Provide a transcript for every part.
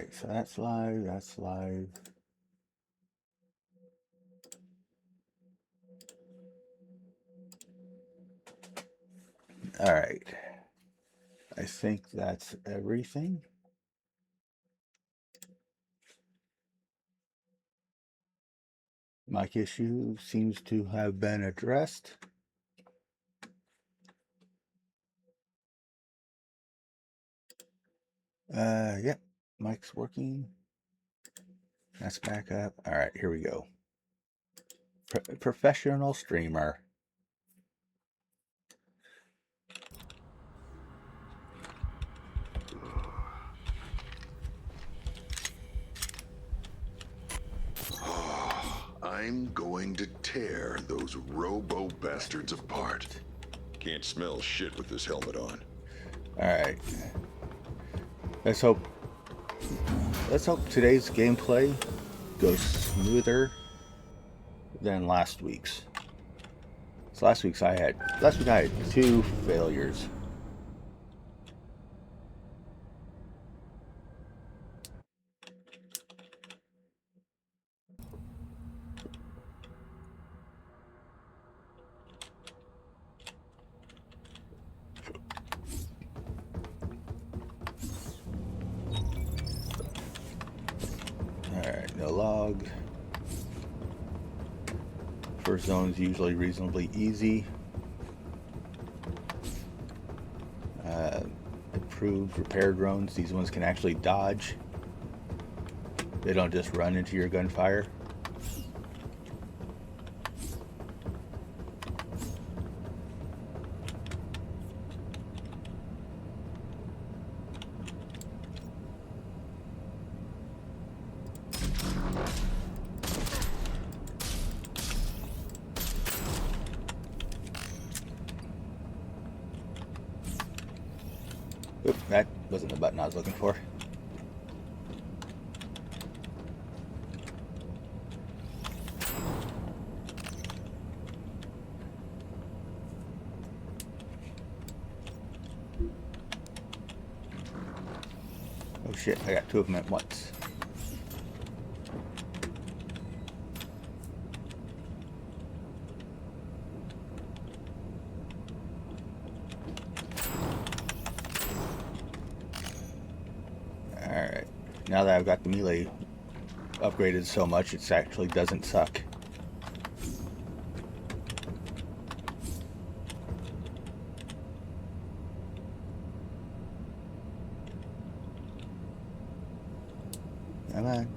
Alright, so that's live, that's live. Alright. I think that's everything. Mic issue seems to have been addressed. Yep, mic's working. That's back up. Alright, here we go. Professional streamer. I'm going to tear those robo bastards apart. Can't smell shit with this helmet on. Alright. Let's hope today's gameplay goes smoother than last week's. So last week I had 2 failures. Alright, no log. First zone's usually reasonably easy. Improved repair drones. These ones can actually dodge. They don't just run into your gunfire. Oop, that wasn't the button I was looking for. Oh shit, I got 2 of them at once. Alright, now that I've got the melee upgraded so much, it actually doesn't suck. Come on.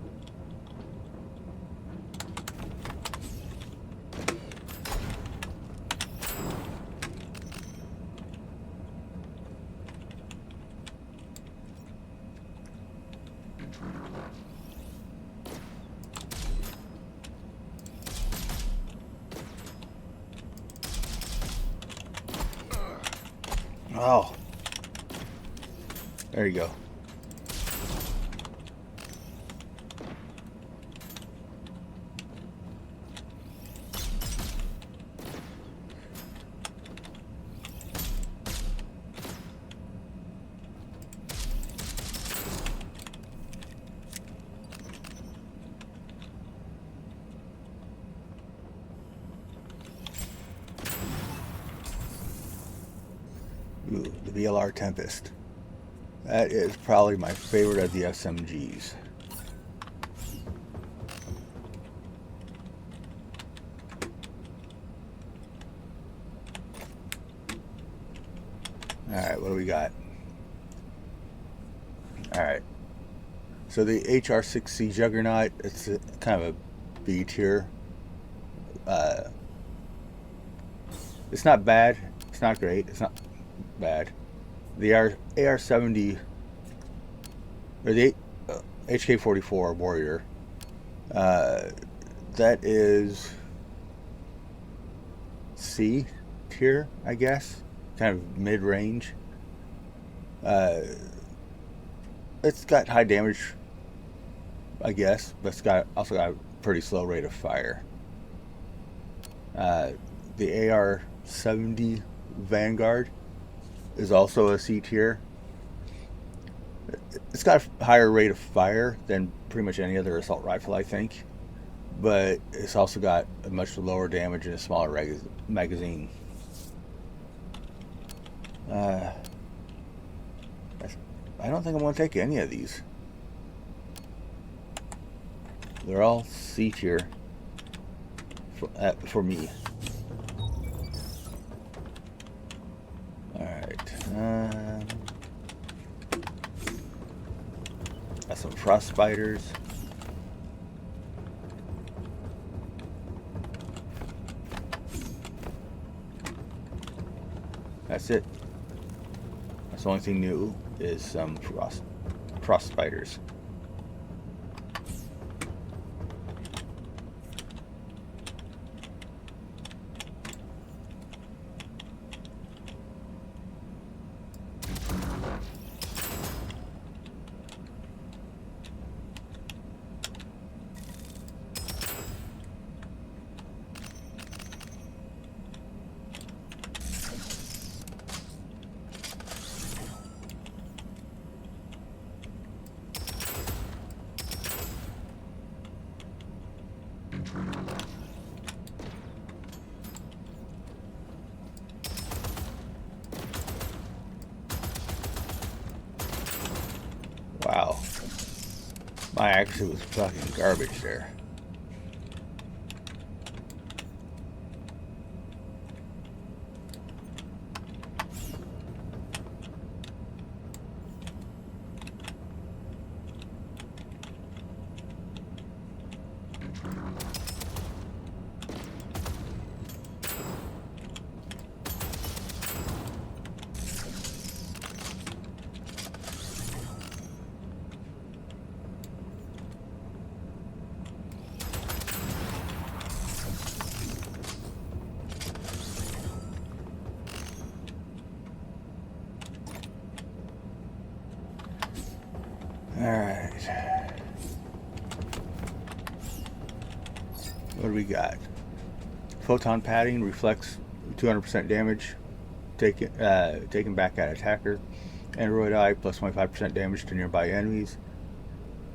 Oh. There you go. Ooh, the VLR Tempest. That is probably my favorite of the SMGs. Alright, what do we got? Alright. So the HR-6C Juggernaut, it's kind of a B tier. It's not bad. It's not great. It's not bad. The AR-70 or the HK-44 Warrior, that is C tier, I guess, kind of mid-range. It's got high damage, I guess, but it's also got a pretty slow rate of fire. The AR-70 Vanguard is also a C tier. It's got a higher rate of fire than pretty much any other assault rifle, I think. But it's also got a much lower damage and a smaller magazine. I don't think I'm going to take any of these. They're all C tier for me. Alright. Got some frost spiders. That's it. That's the only thing new is some frost spiders. Wow. My accuracy was fucking garbage there. Alright. What do we got? Photon padding reflects 200% damage taken back at attacker. Android eye plus 25% damage to nearby enemies.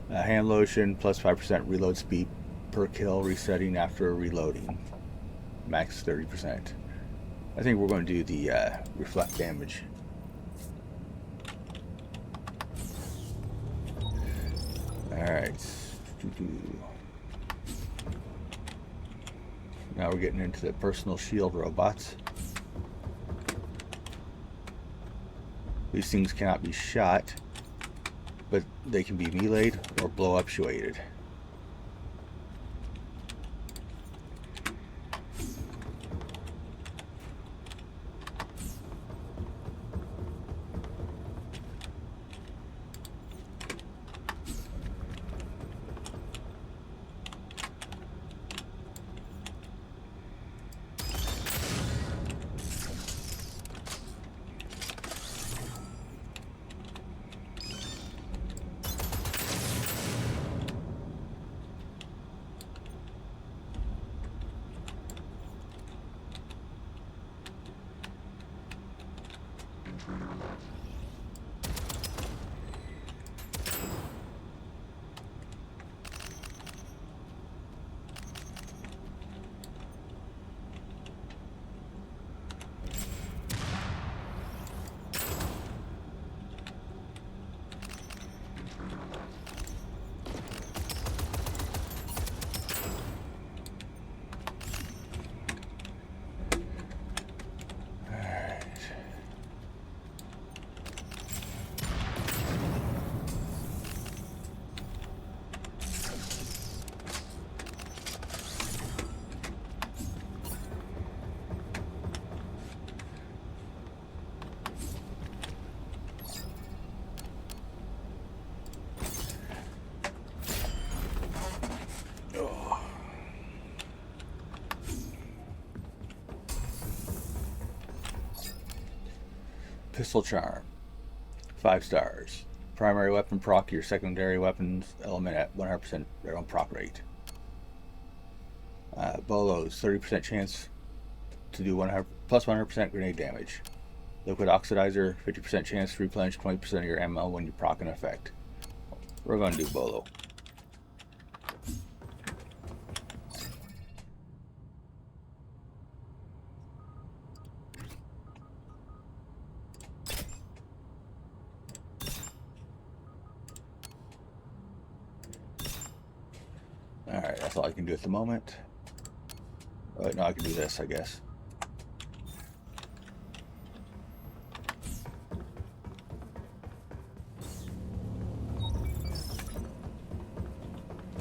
Hand lotion plus 5% reload speed per kill, resetting after reloading. Max 30%. I think we're going to do the reflect damage. Alright. Now we're getting into the personal shield robots. These things cannot be shot, but they can be meleeed or blow actuated. Pistol charm, 5 stars. Primary weapon proc your secondary weapons element at 100% their own proc rate. Bolos, 30% chance to do 100% grenade damage. Liquid oxidizer, 50% chance to replenish 20% of your ammo when you proc an effect. We're going to do Bolo. Alright, that's all I can do at the moment. Oh, no, I can do this, I guess.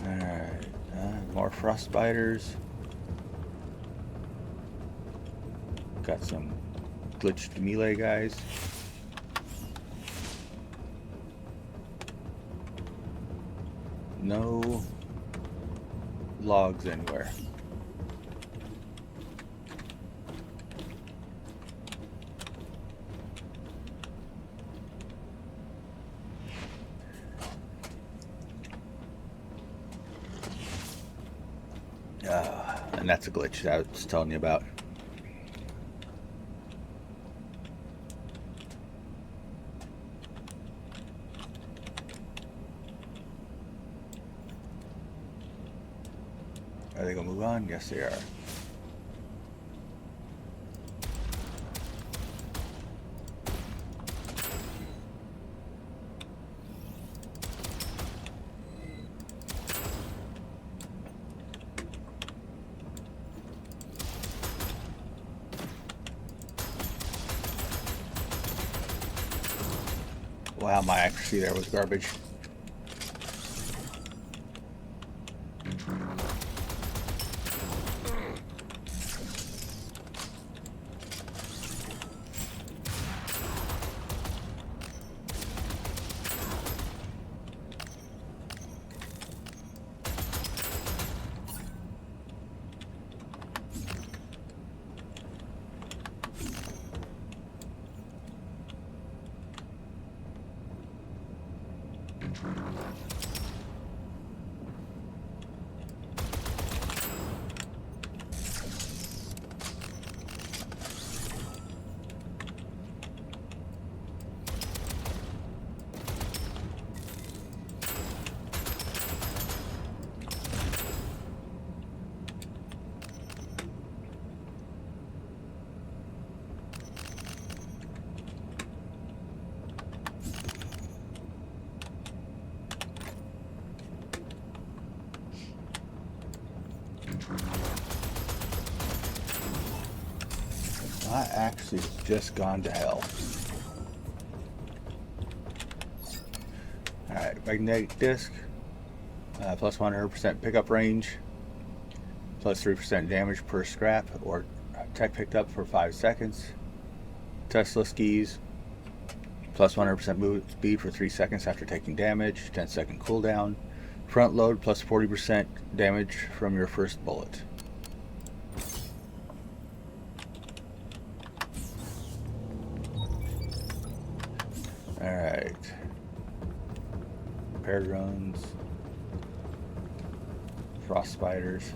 Alright, more frost spiders. Got some glitched melee guys. No logs anywhere. And that's a glitch that I was telling you about. Are they going to move on? Yes, they are. Wow, my accuracy there was garbage. My accuracy has just gone to hell. Alright, magnetic disc. Plus 100% pickup range. Plus 3% damage per scrap or tech picked up for 5 seconds. Tesla skis. Plus 100% movement speed for 3 seconds after taking damage. 10-second cooldown. Front load plus 40% damage from your first bullet. Alright. Repair drones. Frost spiders.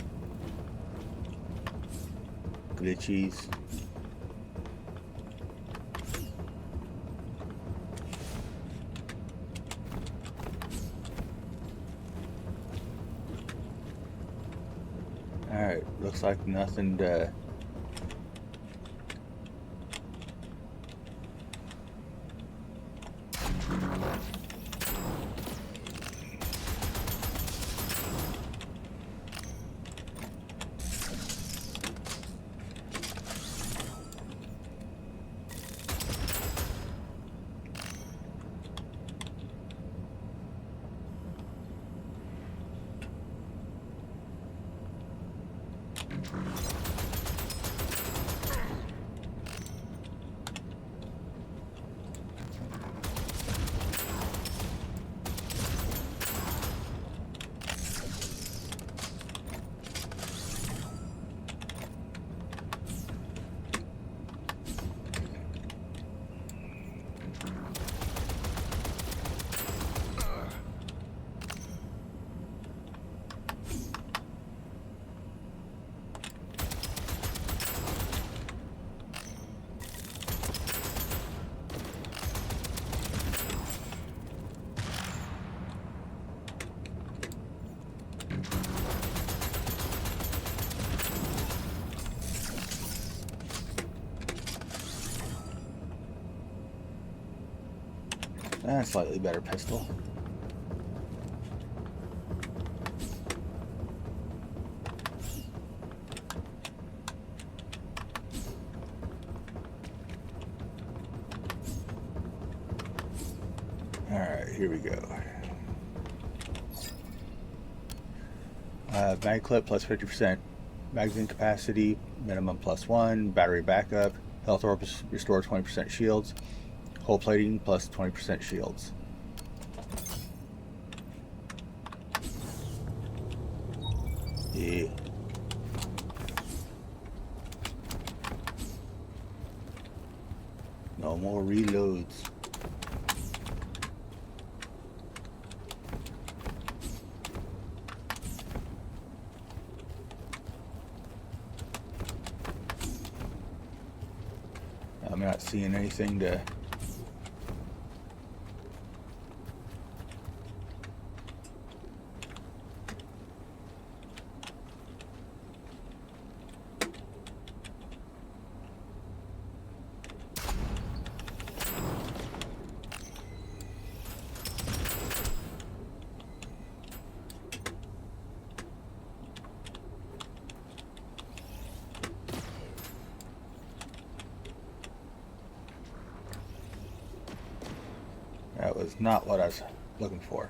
Glitchies. Alright, looks like nothing to... Slightly better pistol. Alright, here we go. Mag clip plus 50%. Magazine capacity, minimum +1. Battery backup. Health orbs restore 20% shields. Hull plating plus 20% shields. Yeah. No more reloads. I'm not seeing anything to... That was not what I was looking for.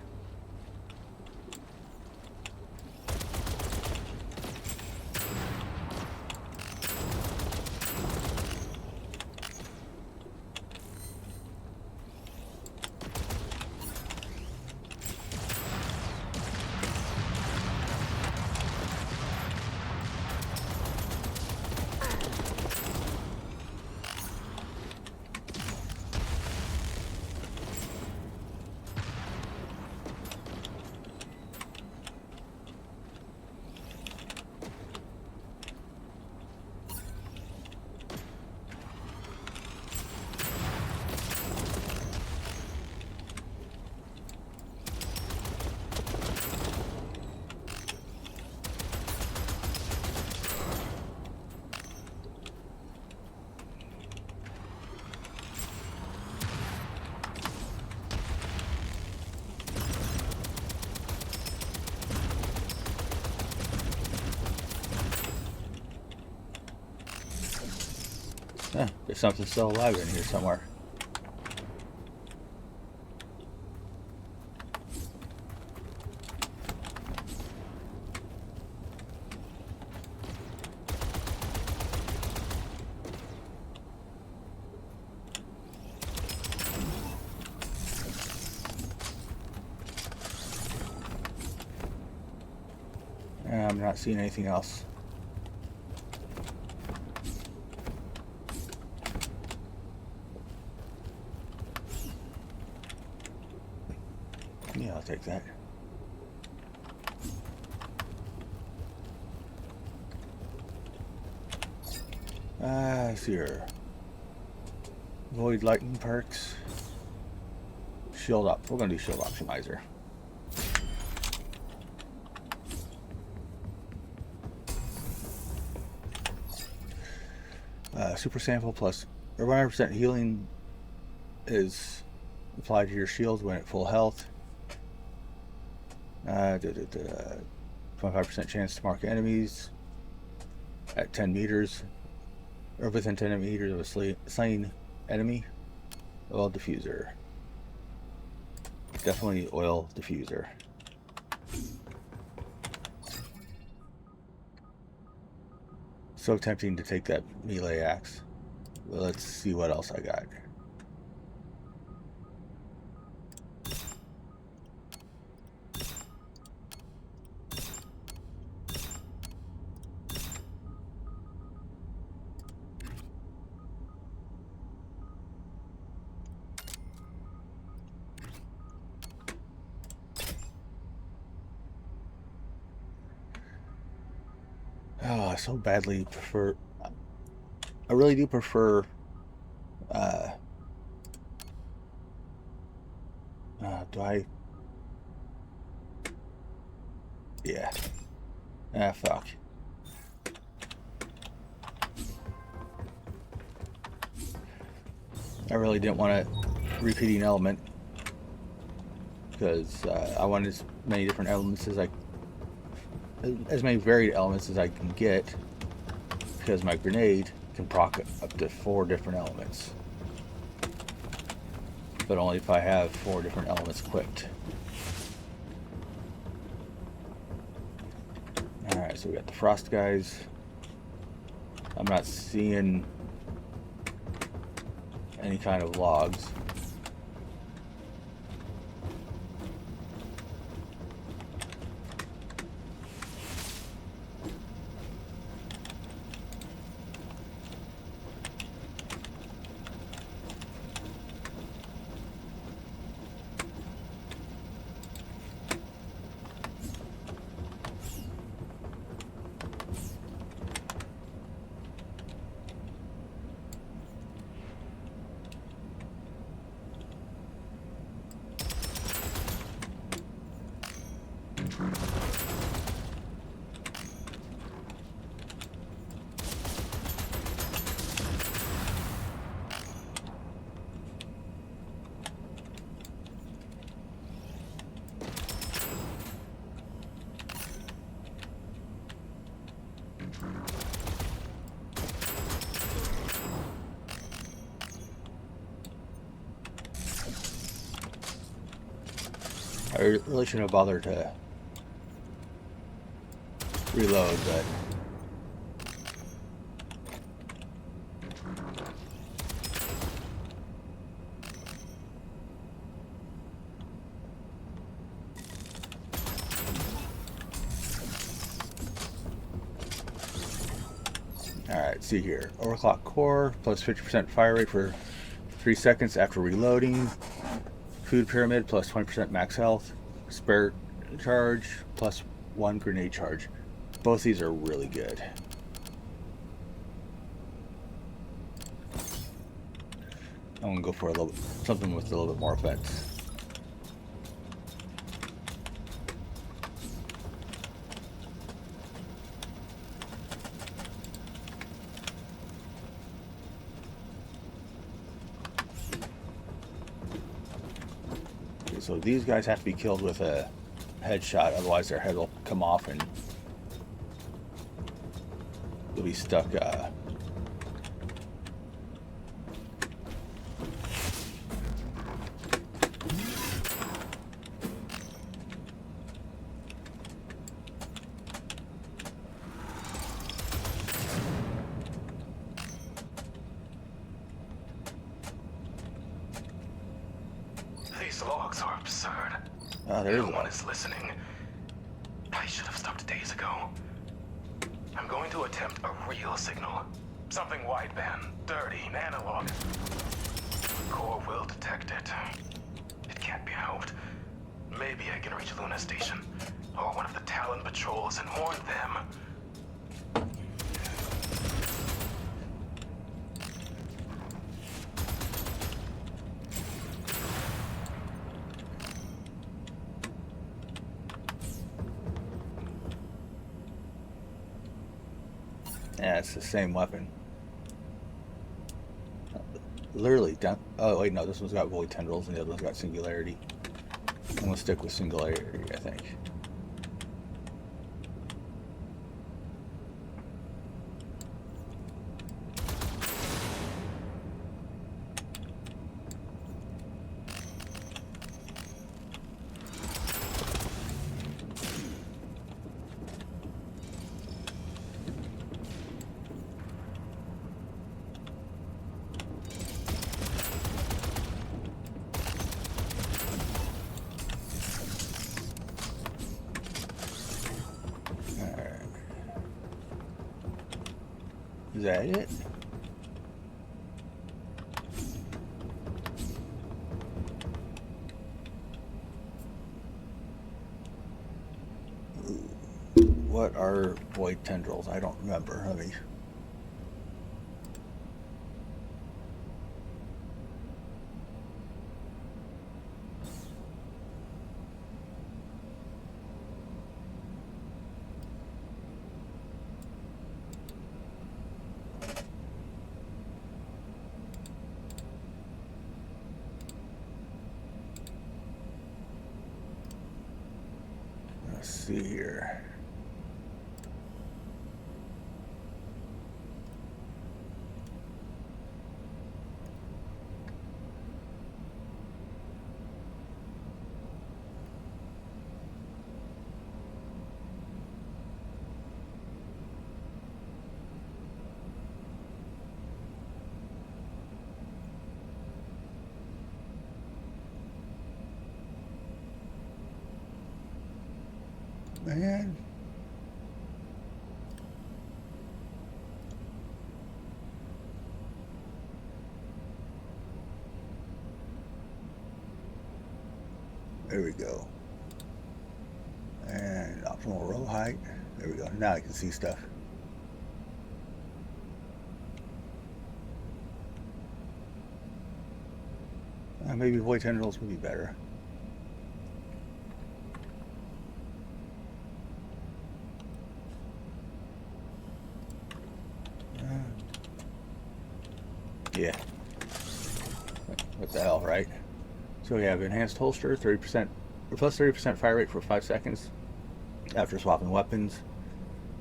There's something still alive in here somewhere. I'm not seeing anything else. Yeah, I'll take that. Let's see here. Void lightning perks. Shield up. We're gonna do shield optimizer. Super sample plus 100% healing is applied to your shields when at full health. 25% chance to mark enemies at 10 meters or within 10 meters of a slain enemy. Oil diffuser. Definitely oil diffuser. So tempting to take that melee axe. Well, let's see what else I got. Oh, I so badly prefer... I really do prefer... do I... Yeah. Ah, fuck. I really didn't want a repeating element. because I want as many different elements as many varied elements as I can get, because my grenade can proc up to 4 different elements, but only if I have 4 different elements equipped. Alright, so we got the frost guys. I'm not seeing any kind of logs. I really shouldn't have bothered to reload, but alright, see here. Overclock core plus 50% fire rate for 3 seconds after reloading. Food pyramid plus 20% max health. Spare charge plus 1 grenade charge. Both these are really good. I'm gonna go for something with a little bit more offense. So these guys have to be killed with a headshot, otherwise their head will come off and they'll be stuck. These logs are absurd. There's no one is listening. I should have stopped days ago. I'm going to attempt a real signal. Something wideband, dirty, and analog. Core will detect it. It can't be helped. Maybe I can reach Luna Station, or one of the Talon patrols, and warn them. Yeah, it's the same weapon. Literally done. Oh wait, no, this one's got void tendrils and the other one's got singularity. I'm gonna stick with singularity, I think. Is that it? What are void tendrils? I don't remember. Let me. Let's see here. Man. There we go. And optimal row height. There we go. Now I can see stuff. Maybe void tendrils would be better. Yeah. What the hell, right? So we have enhanced holster, 30% or plus 30% fire rate for 5 seconds after swapping weapons.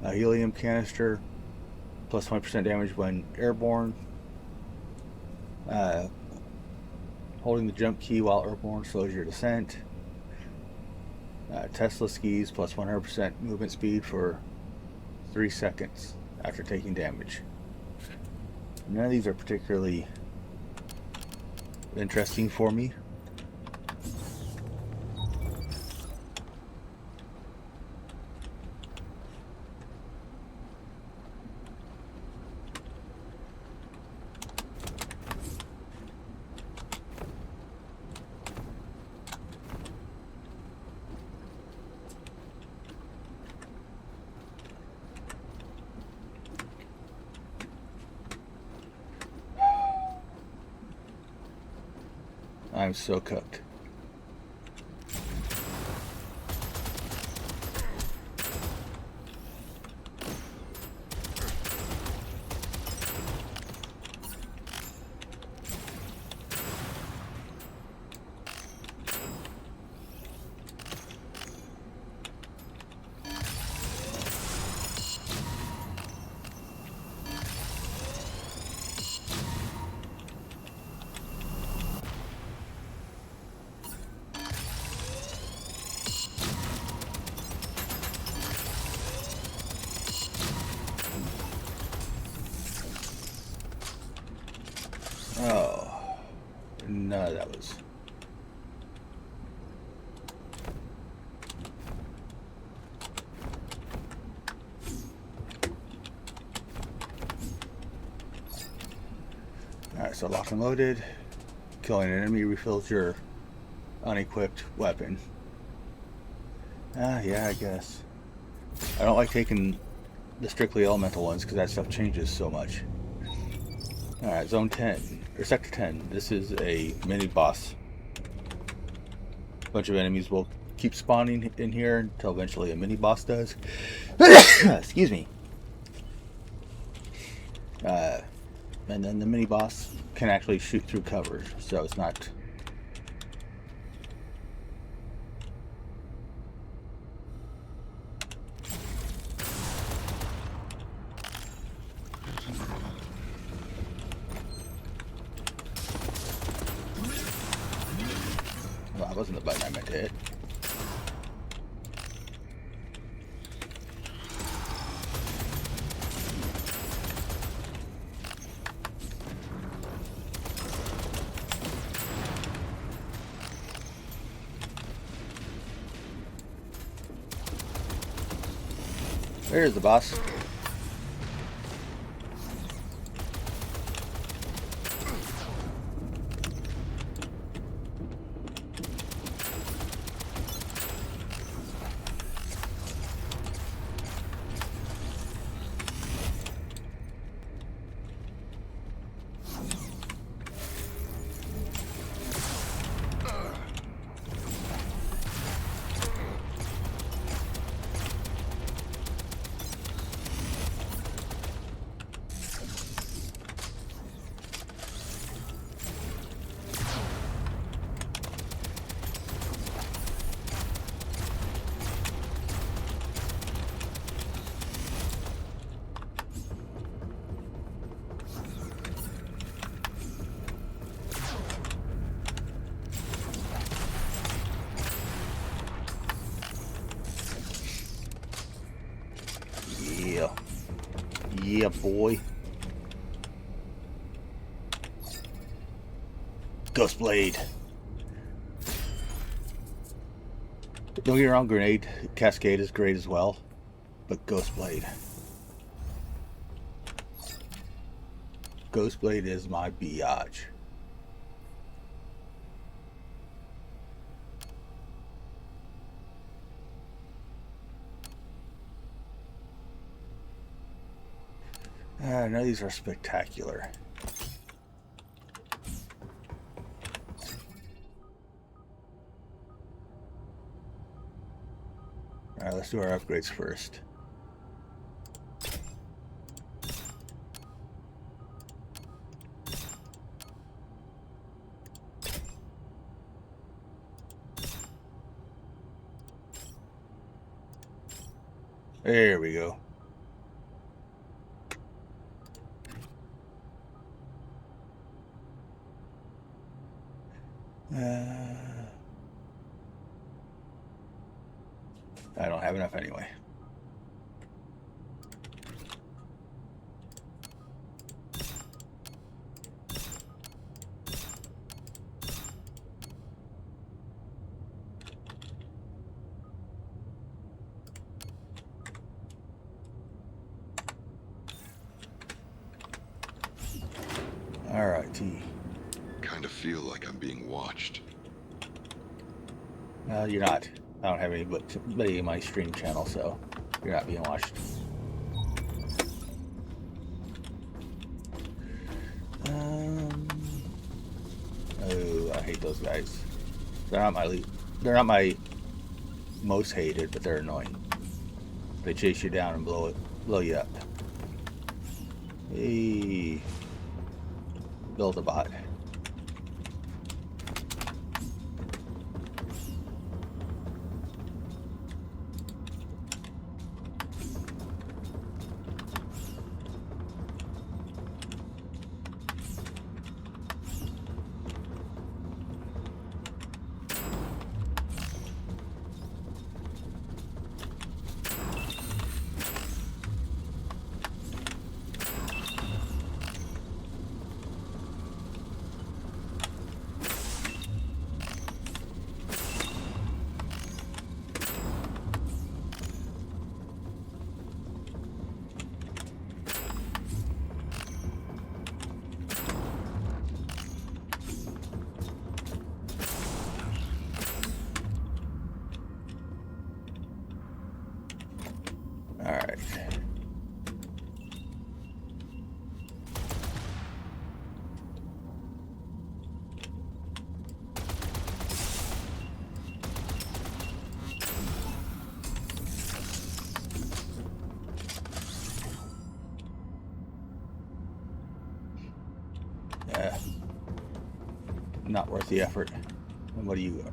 A helium canister, plus 20% damage when airborne. Holding the jump key while airborne slows your descent. Tesla skis, plus 100% movement speed for 3 seconds after taking damage. None of these are particularly interesting for me. I'm so cooked. Oh, no, that was... Alright, so locked and loaded. Killing an enemy refills your unequipped weapon. Yeah, I guess. I don't like taking the strictly elemental ones because that stuff changes so much. Alright, Zone 10, or Sector 10. This is a mini-boss. A bunch of enemies will keep spawning in here until eventually a mini-boss does. Excuse me. And then the mini-boss can actually shoot through cover, so it's not... Well, that wasn't the button I meant to hit. There's the boss. Yeah, boy. Ghost Blade. Don't get me wrong, Grenade Cascade is great as well, but Ghost Blade. Ghost Blade is my biatch. None of these are spectacular. Alright, let's do our upgrades first. There we go. I don't have enough anyway. Alright, T. Kind of feel like I'm being watched. You're not. I don't have anybody in my stream channel, so you're not being watched. Oh, I hate those guys. They're not my most hated, but they're annoying. They chase you down and blow you up. Hey, build a bot. Alright. Yeah. Not worth the effort. And what do you got?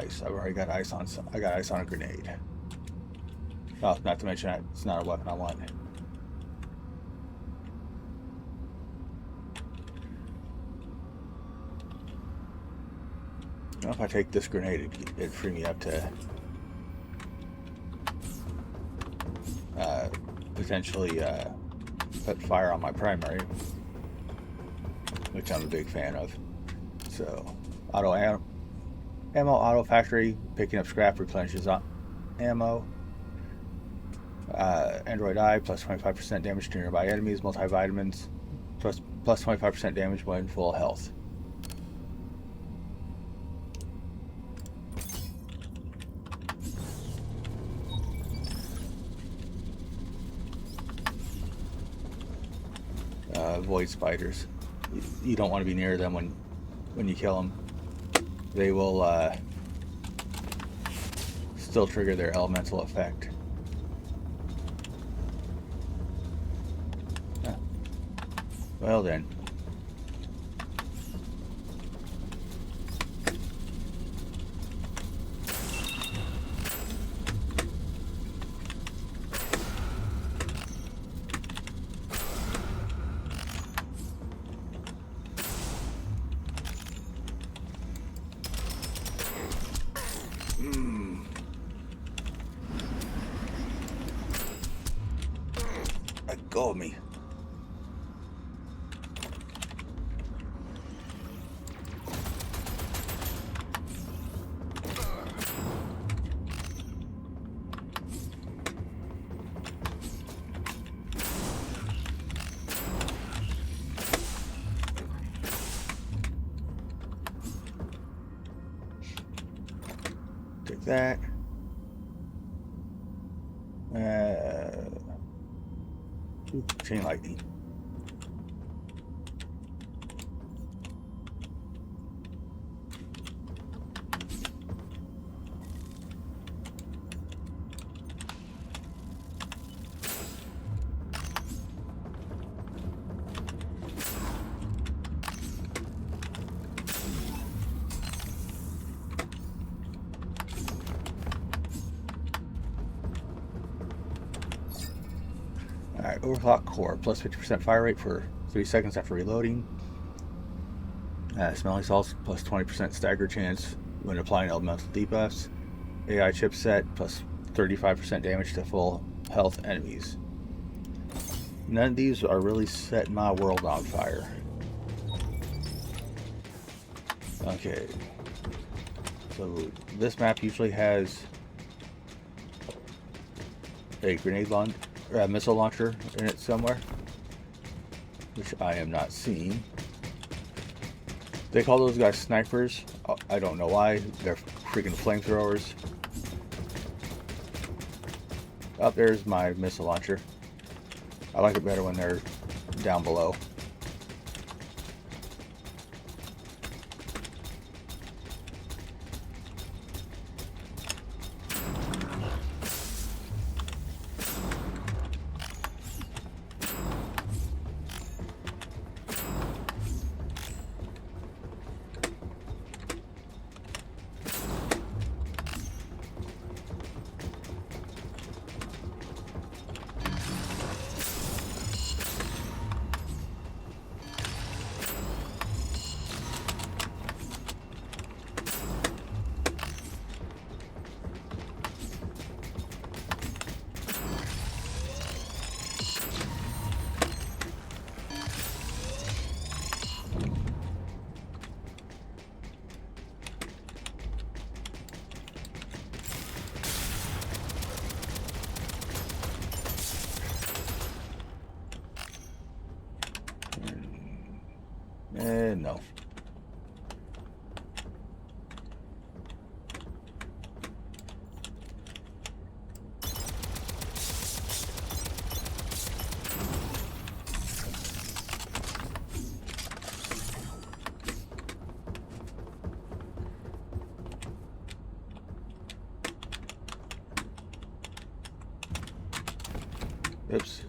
Ice. I've already got ice on. I got ice on a grenade. Oh, not to mention it's not a weapon I want. Well, if I take this grenade, it'd free me up to potentially put fire on my primary, which I'm a big fan of. So, ammo auto factory, picking up scrap replenishes ammo. Android Eye, plus 25% damage to nearby enemies. Multivitamins, plus 25% damage when full health. Void spiders. You don't want to be near them when you kill them. They will still trigger their elemental effect. Well then. go of me. Take that. Chain lightning. Alright, overclock core, plus 50% fire rate for 3 seconds after reloading. Smelling salts, plus 20% stagger chance when applying elemental debuffs. AI chipset, plus 35% damage to full health enemies. None of these are really setting my world on fire. Okay. So this map usually has a missile launcher in it somewhere, which I am not seeing. They call those guys snipers. I don't know why. They're freaking flamethrowers. Oh, there's my missile launcher. I like it better when they're down below. No. Oops.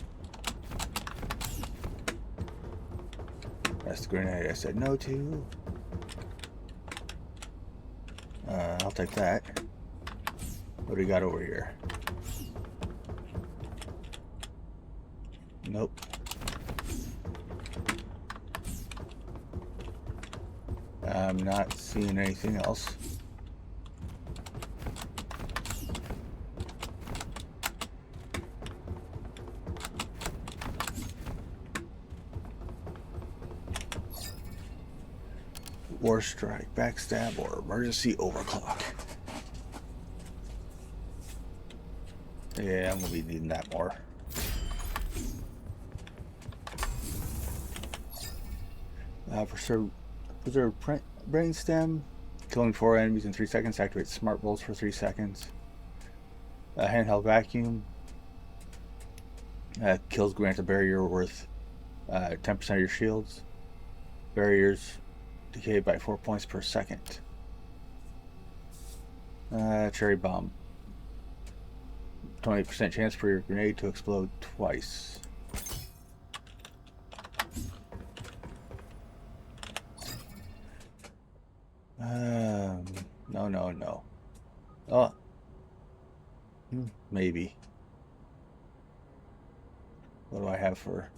That's the grenade I said no to. I'll take that. What do we got over here? Nope. I'm not seeing anything else. War strike, backstab, or emergency overclock. Yeah, I'm gonna be needing that more. Preserve brainstem, killing 4 enemies in 3 seconds. Activate smart bolts for 3 seconds. Handheld vacuum kills grants a barrier worth 10% of your shields. Barriers decay by 4 points per second. Cherry bomb. 20% chance for your grenade to explode twice. No. Oh. Maybe. What do I have for...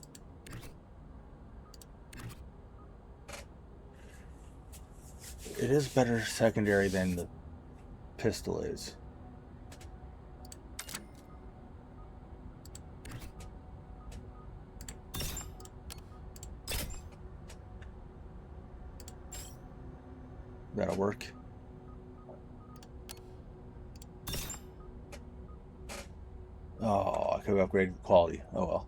It is better secondary than the pistol is. That'll work. Oh, I could have upgraded the quality. Oh well.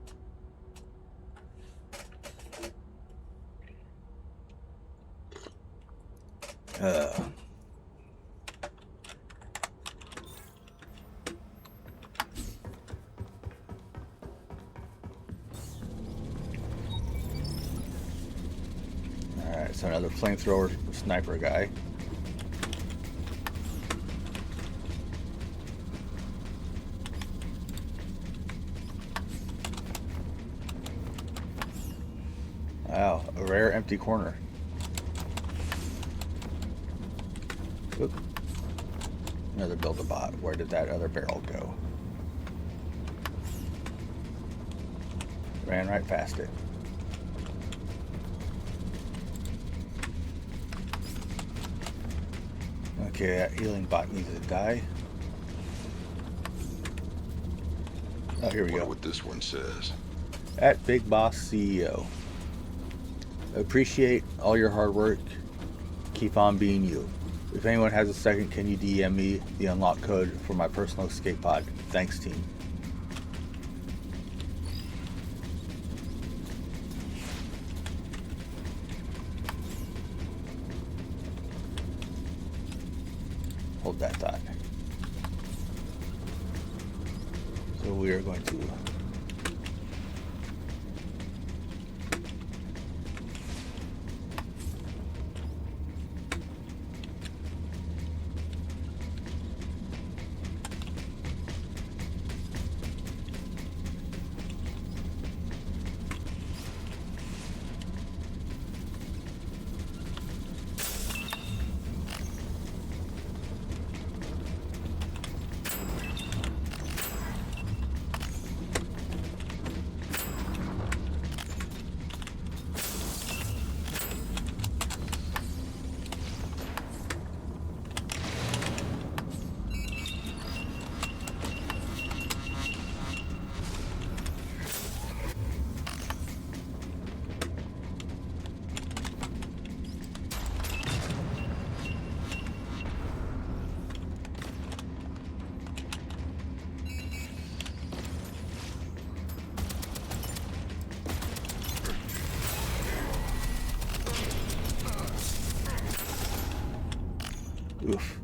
Alright, so another flamethrower sniper guy. Wow, a rare empty corner. Oop. Another build-a-bot. Where did that other barrel go? Ran right past it. Okay, that healing bot needs to die. Oh, here we Wonder go. what this one says. At Big Boss CEO. Appreciate all your hard work. Keep on being you. If anyone has a second, can you DM me the unlock code for my personal escape pod? Thanks, team. Hold that thought. So we are going to oof.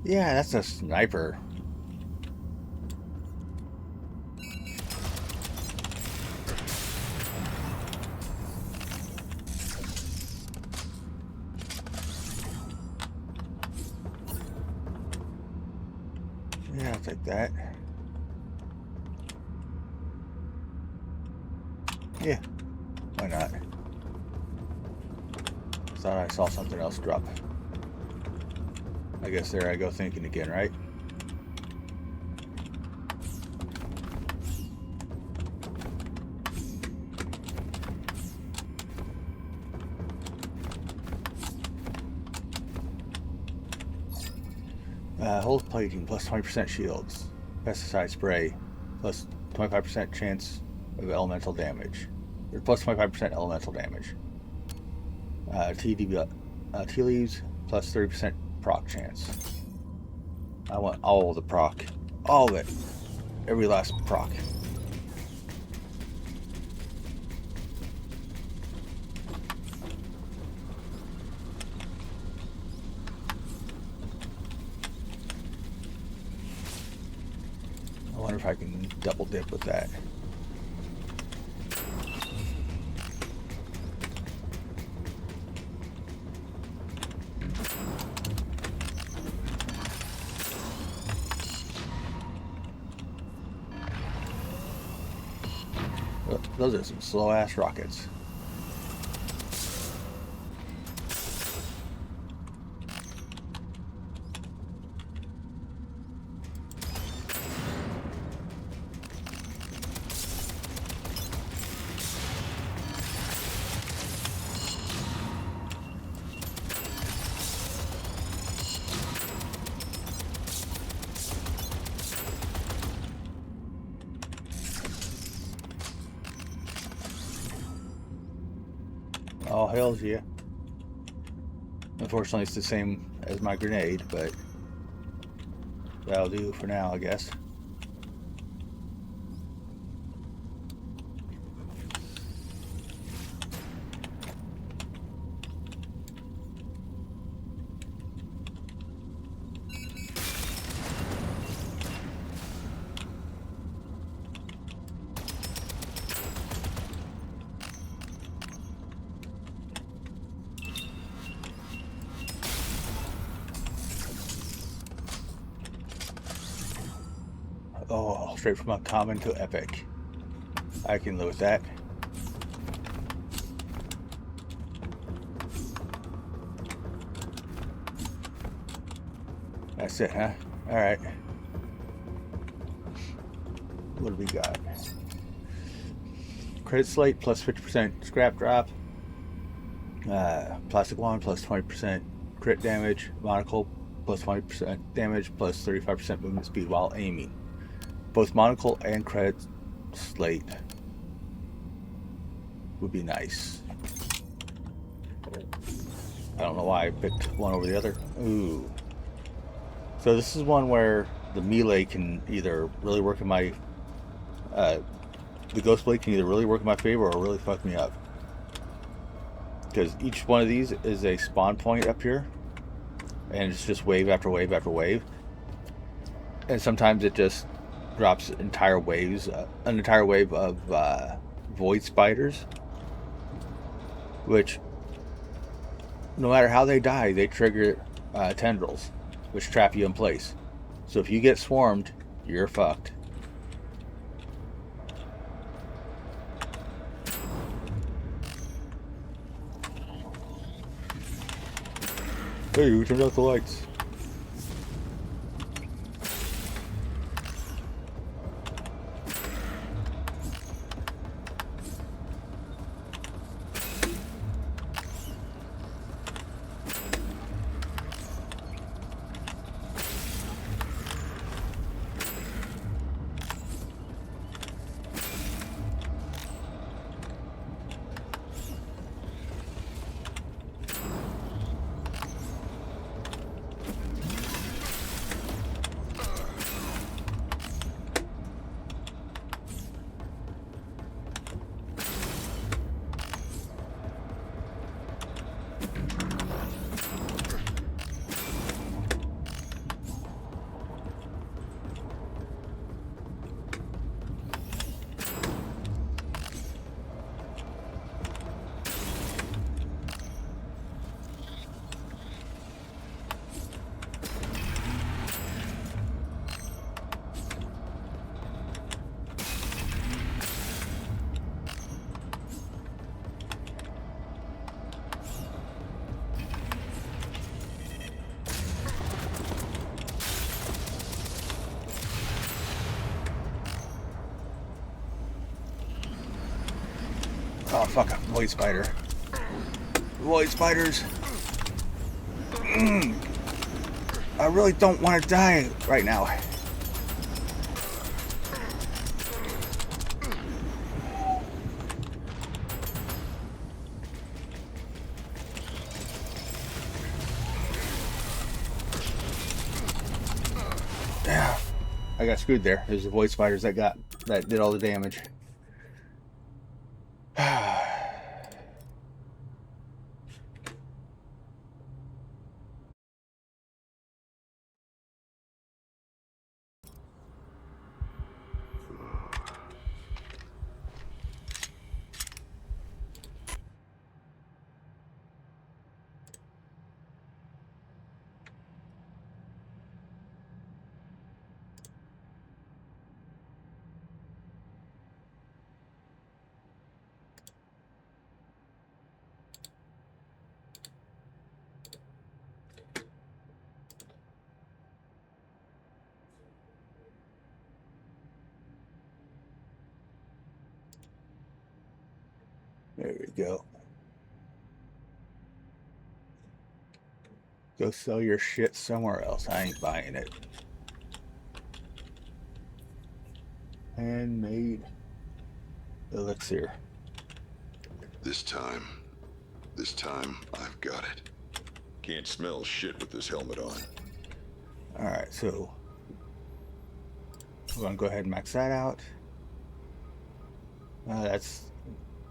Yeah, that's a sniper. Yeah, I'll take that. Yeah, why not? Thought I saw something else drop. I guess there I go thinking again, right? Hold plating plus 20% shields. Pesticide spray plus 25% chance of elemental damage. Or plus 25% elemental damage. Tea leaves plus 30% proc chance. I want all the proc. All of it. Every last proc. I wonder if I can double dip with that. Those are some slow ass rockets. All hails you. Unfortunately, it's the same as my grenade, but that'll do for now, I guess. Oh, straight from uncommon to epic. I can live with that. That's it, huh? Alright. What do we got? Credit slate plus 50% scrap drop. Plastic wand plus 20% crit damage. Monocle plus 20% damage plus 35% movement speed while aiming. Both monocle and credit slate would be nice. I don't know why I picked one over the other. Ooh. So this is one where the melee can either really work in my... the ghost blade can either really work in my favor or really fuck me up. Because each one of these is a spawn point up here. And it's just wave after wave after wave. And sometimes it just drops entire waves, an entire wave of void spiders, which no matter how they die, they trigger tendrils, which trap you in place. So if you get swarmed, you're fucked. Hey, who turned out the lights? Oh fuck, a void spider. Void spiders. I really don't want to die right now. Yeah, I got screwed there. There's the void spiders that did all the damage. There we go. Go sell your shit somewhere else. I ain't buying it. Handmade elixir. This time, This time, I've got it. Can't smell shit with this helmet on. Alright, so we're going to go ahead and max that out. That's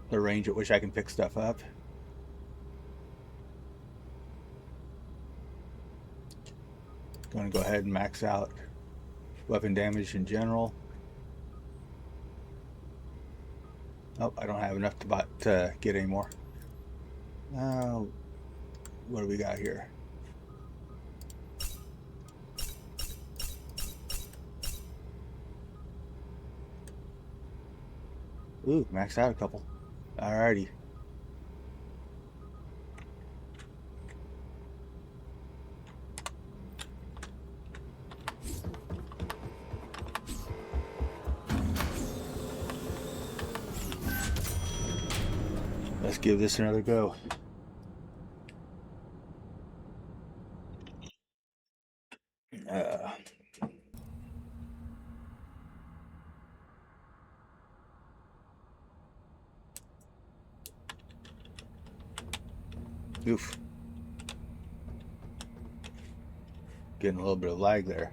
the range at which I can pick stuff up. Going to go ahead and max out weapon damage in general. Oh, I don't have enough to get any more. What do we got here? Ooh, maxed out a couple. Alrighty. Let's give this another go. Oof. Getting a little bit of lag there.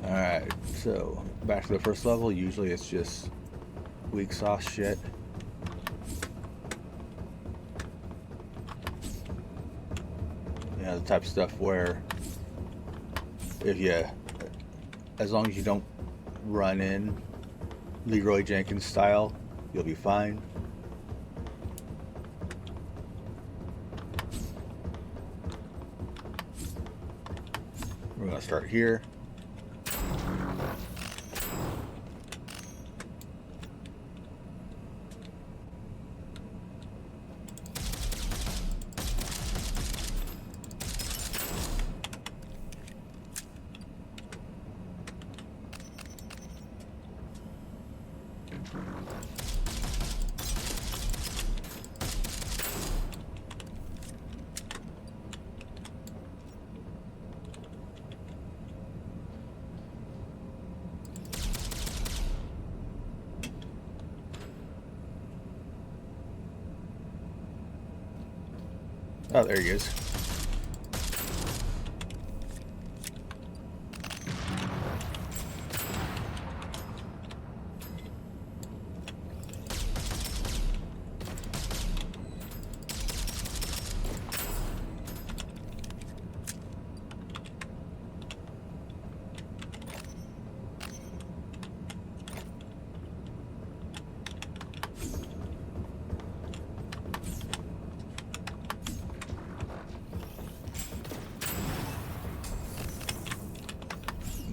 Alright, so back to the first level. Usually it's just weak sauce shit. You know, the type of stuff where if you, as long as you don't run in Leroy Jenkins style, you'll be fine. We're going to start here. Oh, there he is.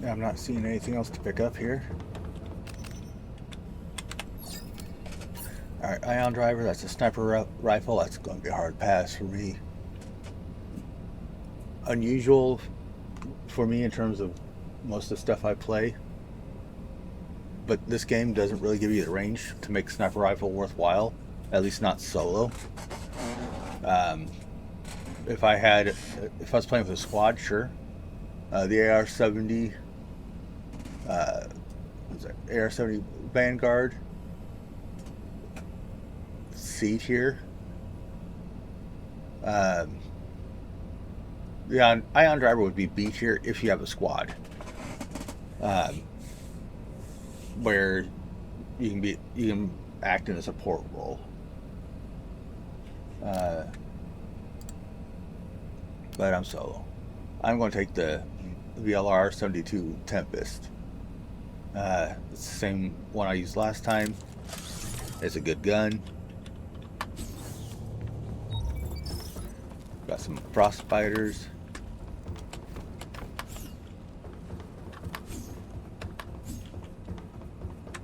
I'm not seeing anything else to pick up here. Alright, ion driver, that's a sniper rifle. That's going to be a hard pass for me. Unusual for me in terms of most of the stuff I play. But this game doesn't really give you the range to make sniper rifle worthwhile. At least not solo. If I was playing with a squad, sure. The AR-70 AR-70 Vanguard seat here. The ion driver would be B tier if you have a squad, where you can act in a support role. But I'm solo. I'm going to take the VLR 72 Tempest. It's the same one I used last time. It's a good gun. Got some frostbiters.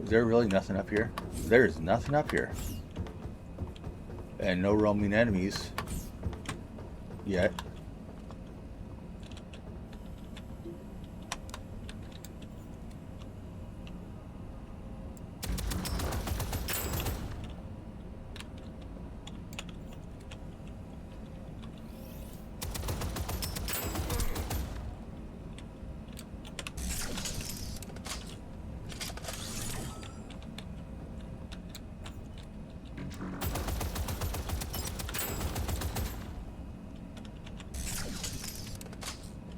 Is there really nothing up here? There's nothing up here. And no roaming enemies yet.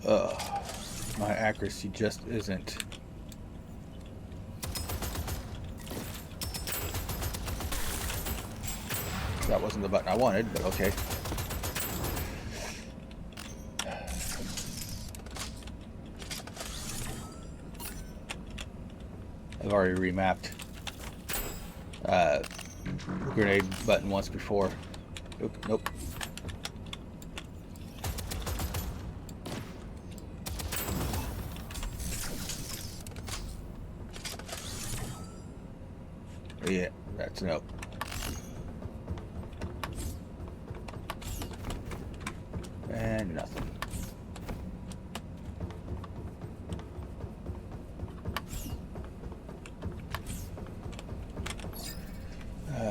My accuracy just isn't. That wasn't the button I wanted, but okay. I've already remapped the grenade button once before. Nope. Yeah, that's nope. And nothing.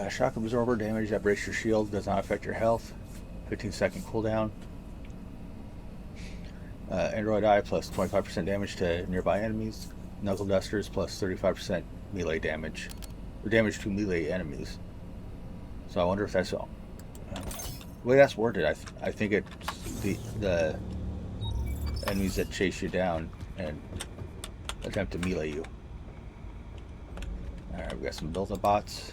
Shock absorber damage that breaks your shield, does not affect your health. 15-second cooldown. Android Eye plus 25% damage to nearby enemies. Knuckle Dusters plus 35% melee damage. Or damage to melee enemies. So I wonder if that's all. The way that's worded, I think it's the enemies that chase you down and attempt to melee you. Alright, we got some build-up bots.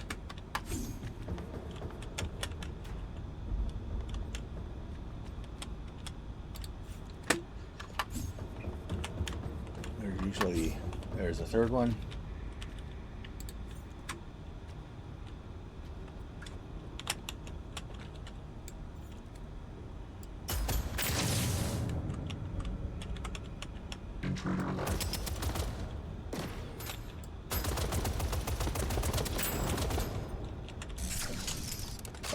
There's a third one.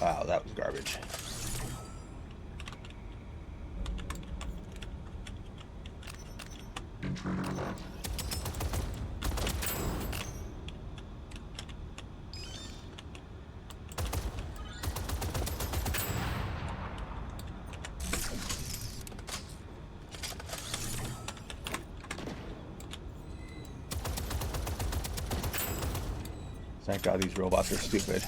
Wow, that was garbage. Thank God these robots are stupid.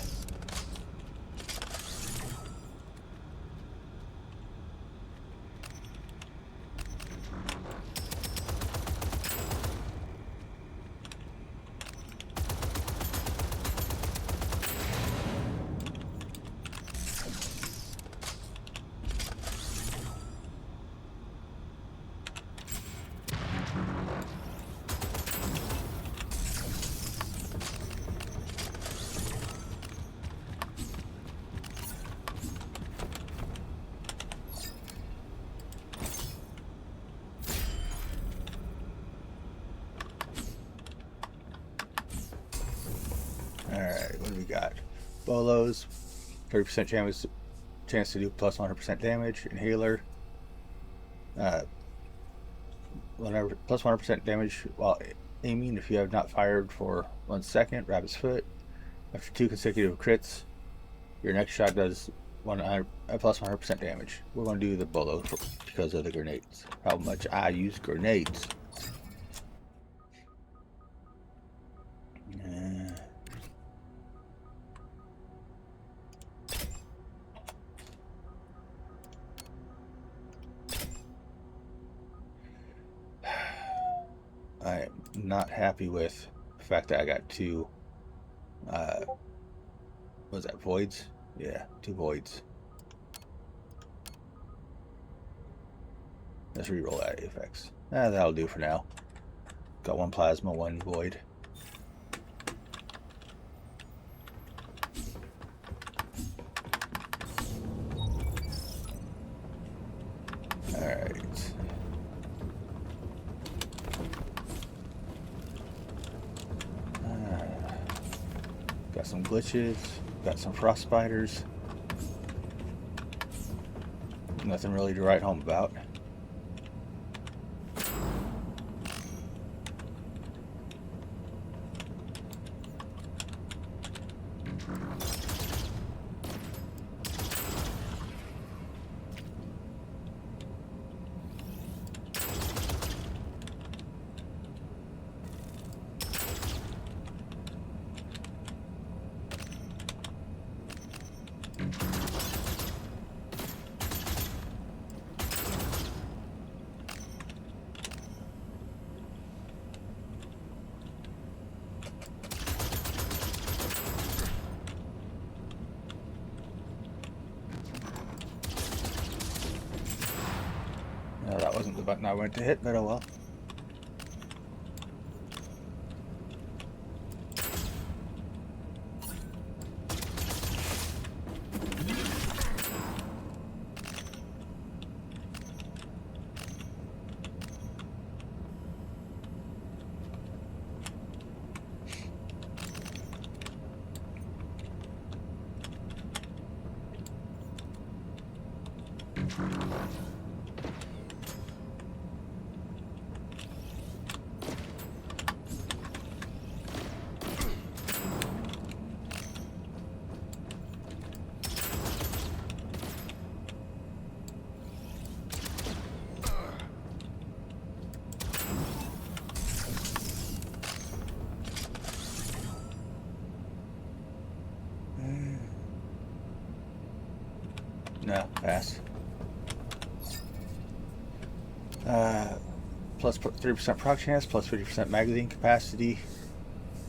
Alright, what do we got? Bolos, 30% chance to do plus 100% damage. Inhaler, plus 100% damage while aiming if you have not fired for 1 second. Rabbit's Foot, after 2 consecutive crits, your next shot does plus 100% damage. We're going to do the Bolo because of the grenades. How much I use grenades. I am not happy with the fact that I got 2 what was that, voids? Yeah, 2 voids. Let's re-roll that effects. That'll do for now. Got 1 plasma, 1 void. Alright. Got some glitches, got some frost spiders. Nothing really to write home about. button I went to hit, but oh well. No, pass. Plus 3% proc chance, plus 50% magazine capacity.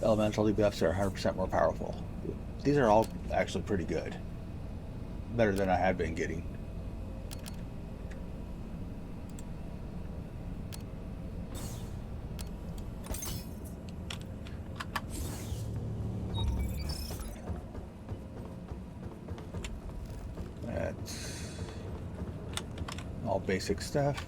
Elemental debuffs are 100% more powerful. These are all actually pretty good. Better than I had been getting. That's all basic stuff.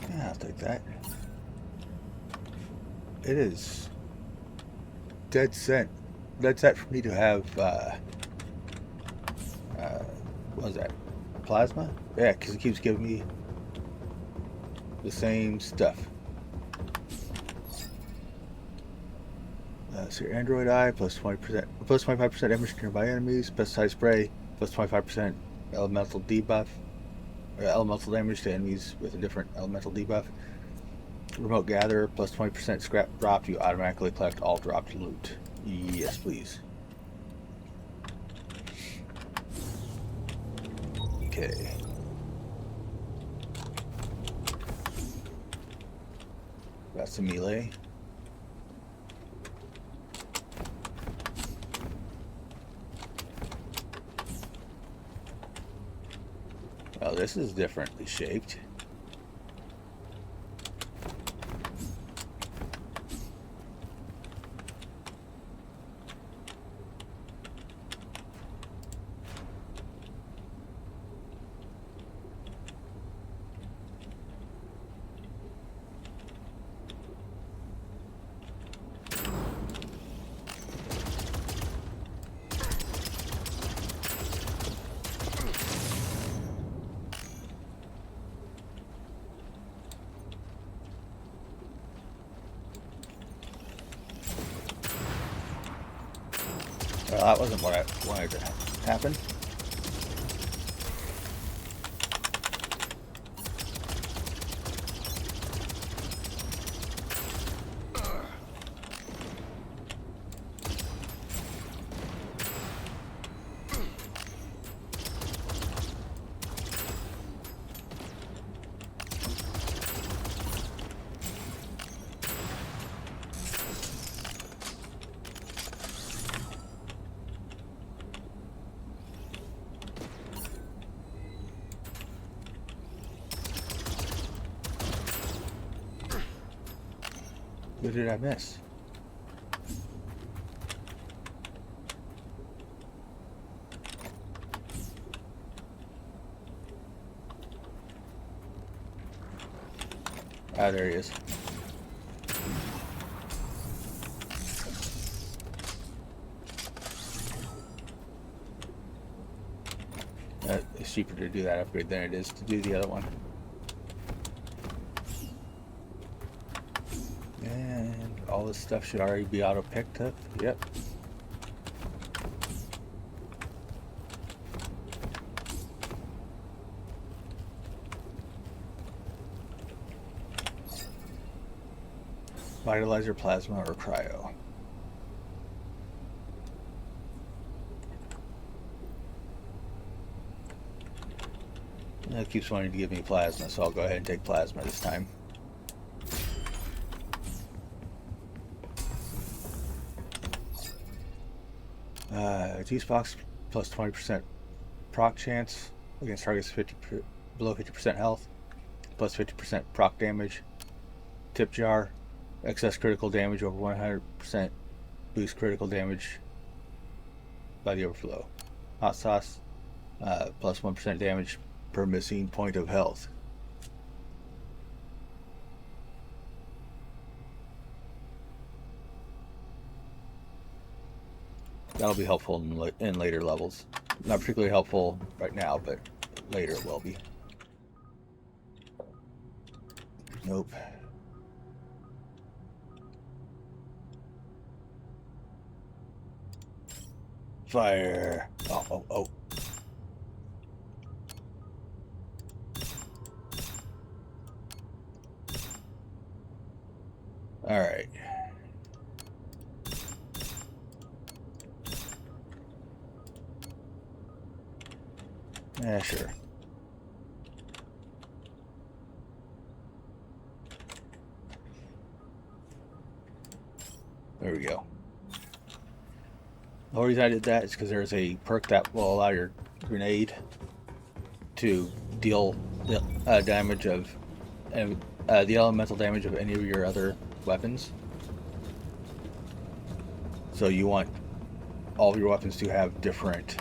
Yeah, I'll take that. It is dead set for me to have what was that? Plasma? Yeah, because it keeps giving me the same stuff. So your Android Eye plus 20%, plus 25% damage to nearby enemies. Pesticide spray plus 25% elemental debuff, elemental damage to enemies with a different elemental debuff. Remote gather plus 20% scrap dropped. You automatically collect all dropped loot. Yes, please. Okay. That's the melee. Oh, this is differently shaped. Well, that wasn't what I wanted to happen. What did I miss? Ah, there he is. It's cheaper to do that upgrade than it is to do the other one. And all this stuff should already be auto-picked up. Yep. Vitalizer, plasma, or cryo. It keeps wanting to give me plasma, so I'll go ahead and take plasma this time. G-Spox plus 20% proc chance against targets below 50% health, plus 50% proc damage. Tip jar, excess critical damage over 100%, boost critical damage by the overflow. Hot sauce, plus 1% damage per missing point of health. That'll be helpful in later levels. Not particularly helpful right now, but later it will be. Nope. Fire. Oh. All right. Yeah, sure. There we go. The reason I did that is because there's a perk that will allow your grenade to deal damage of the elemental damage of any of your other weapons. So you want all of your weapons to have different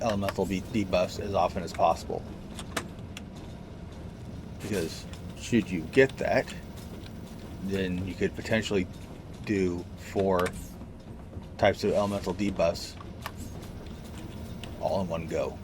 elemental debuffs as often as possible. Because should you get that, then you could potentially do 4 types of elemental debuffs all in one go.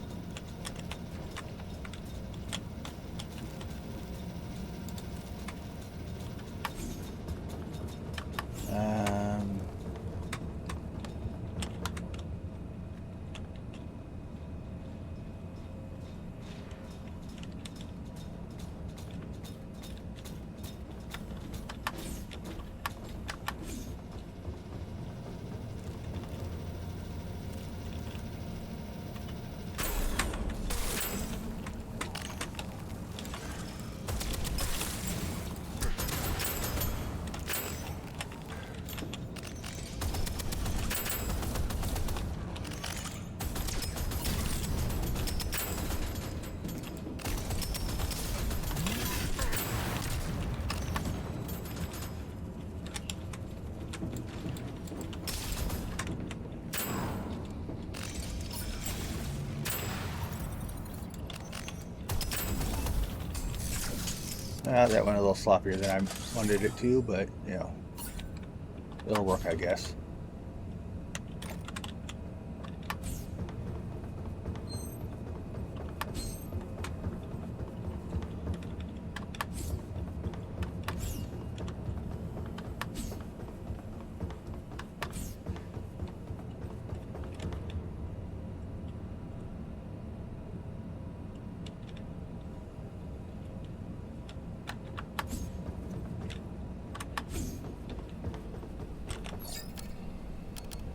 That went a little sloppier than I wanted it to, but, you know, it'll work, I guess.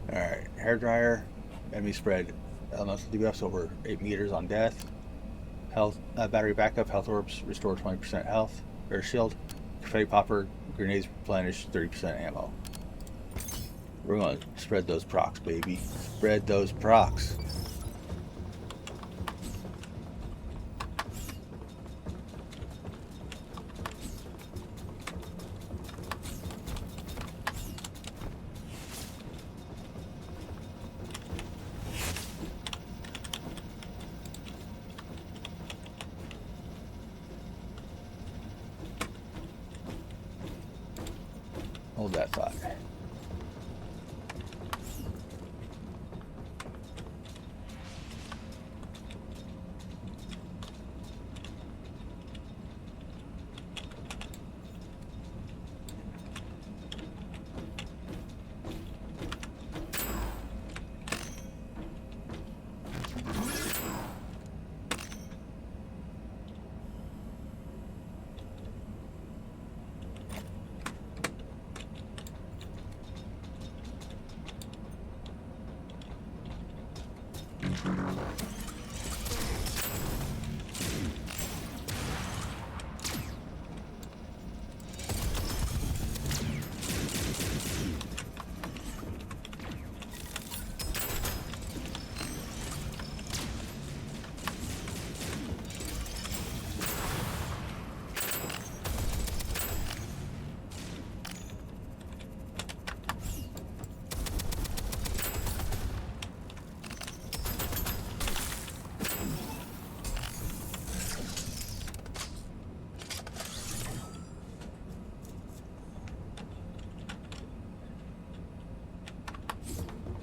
Alright, hairdryer, enemy spread elemental debuffs over 8 meters on death. Health, battery backup, health orbs restore 20% health, or shield. Confetti popper, grenades replenish 30% ammo. We're going to spread those procs, baby. Spread those procs. Hold that thought.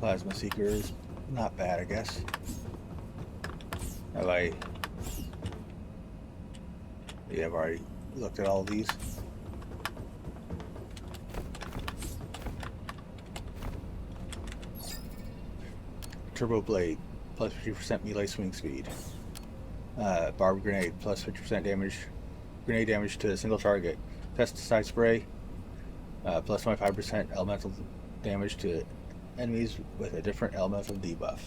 Plasma Seeker is not bad, I guess. Have I... Yeah, I've already looked at all of these. Turbo Blade, plus 50% melee swing speed. Barb Grenade, plus 50% damage, grenade damage to a single target. Pesticide Spray, plus 25% elemental damage to enemies with a different elemental debuff.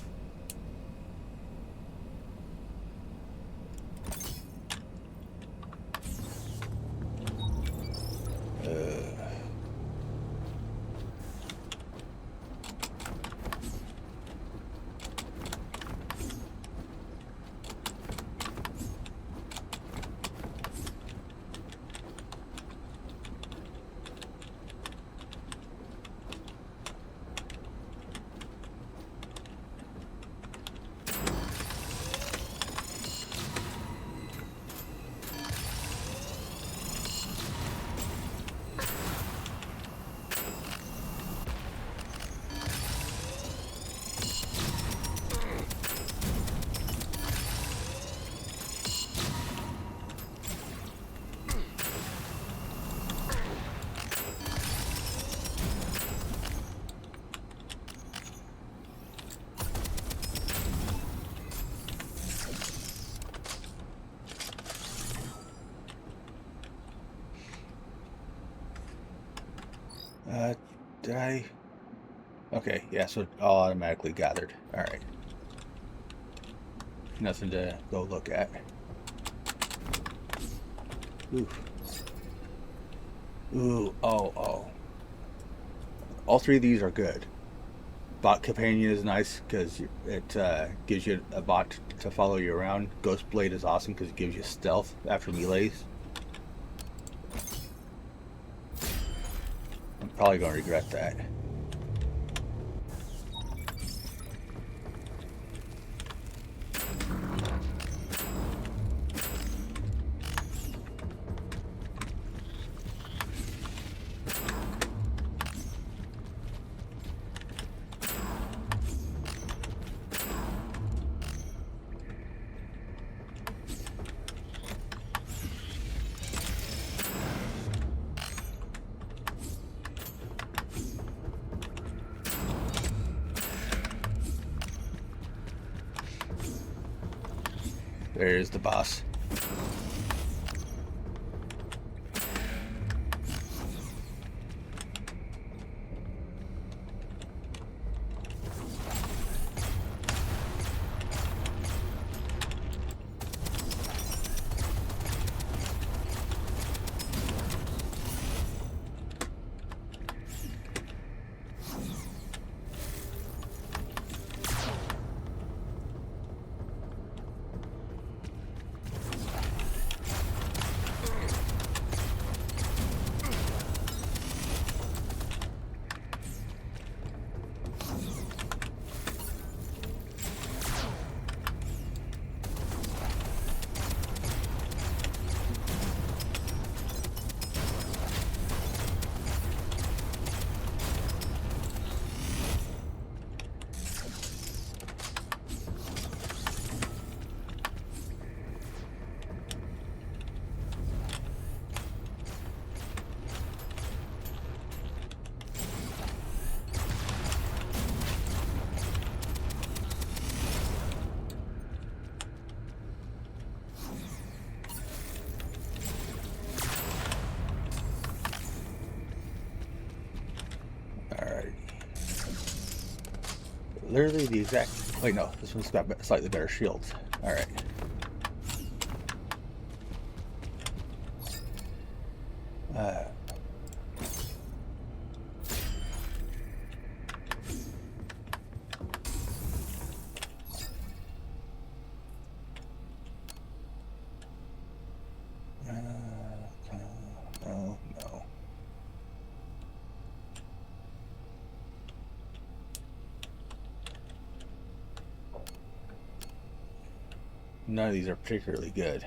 Did I? Okay, yeah, so it all automatically gathered. Alright. Nothing to go look at. Ooh. Ooh, oh. All three of these are good. Bot Companion is nice because it gives you a bot to follow you around. Ghost Blade is awesome because it gives you stealth after melees. I'm probably going to regret that. There's the boss. literally the exact... Wait, no. This one's got slightly better shields. Alright. Oh, no. None of these are particularly good.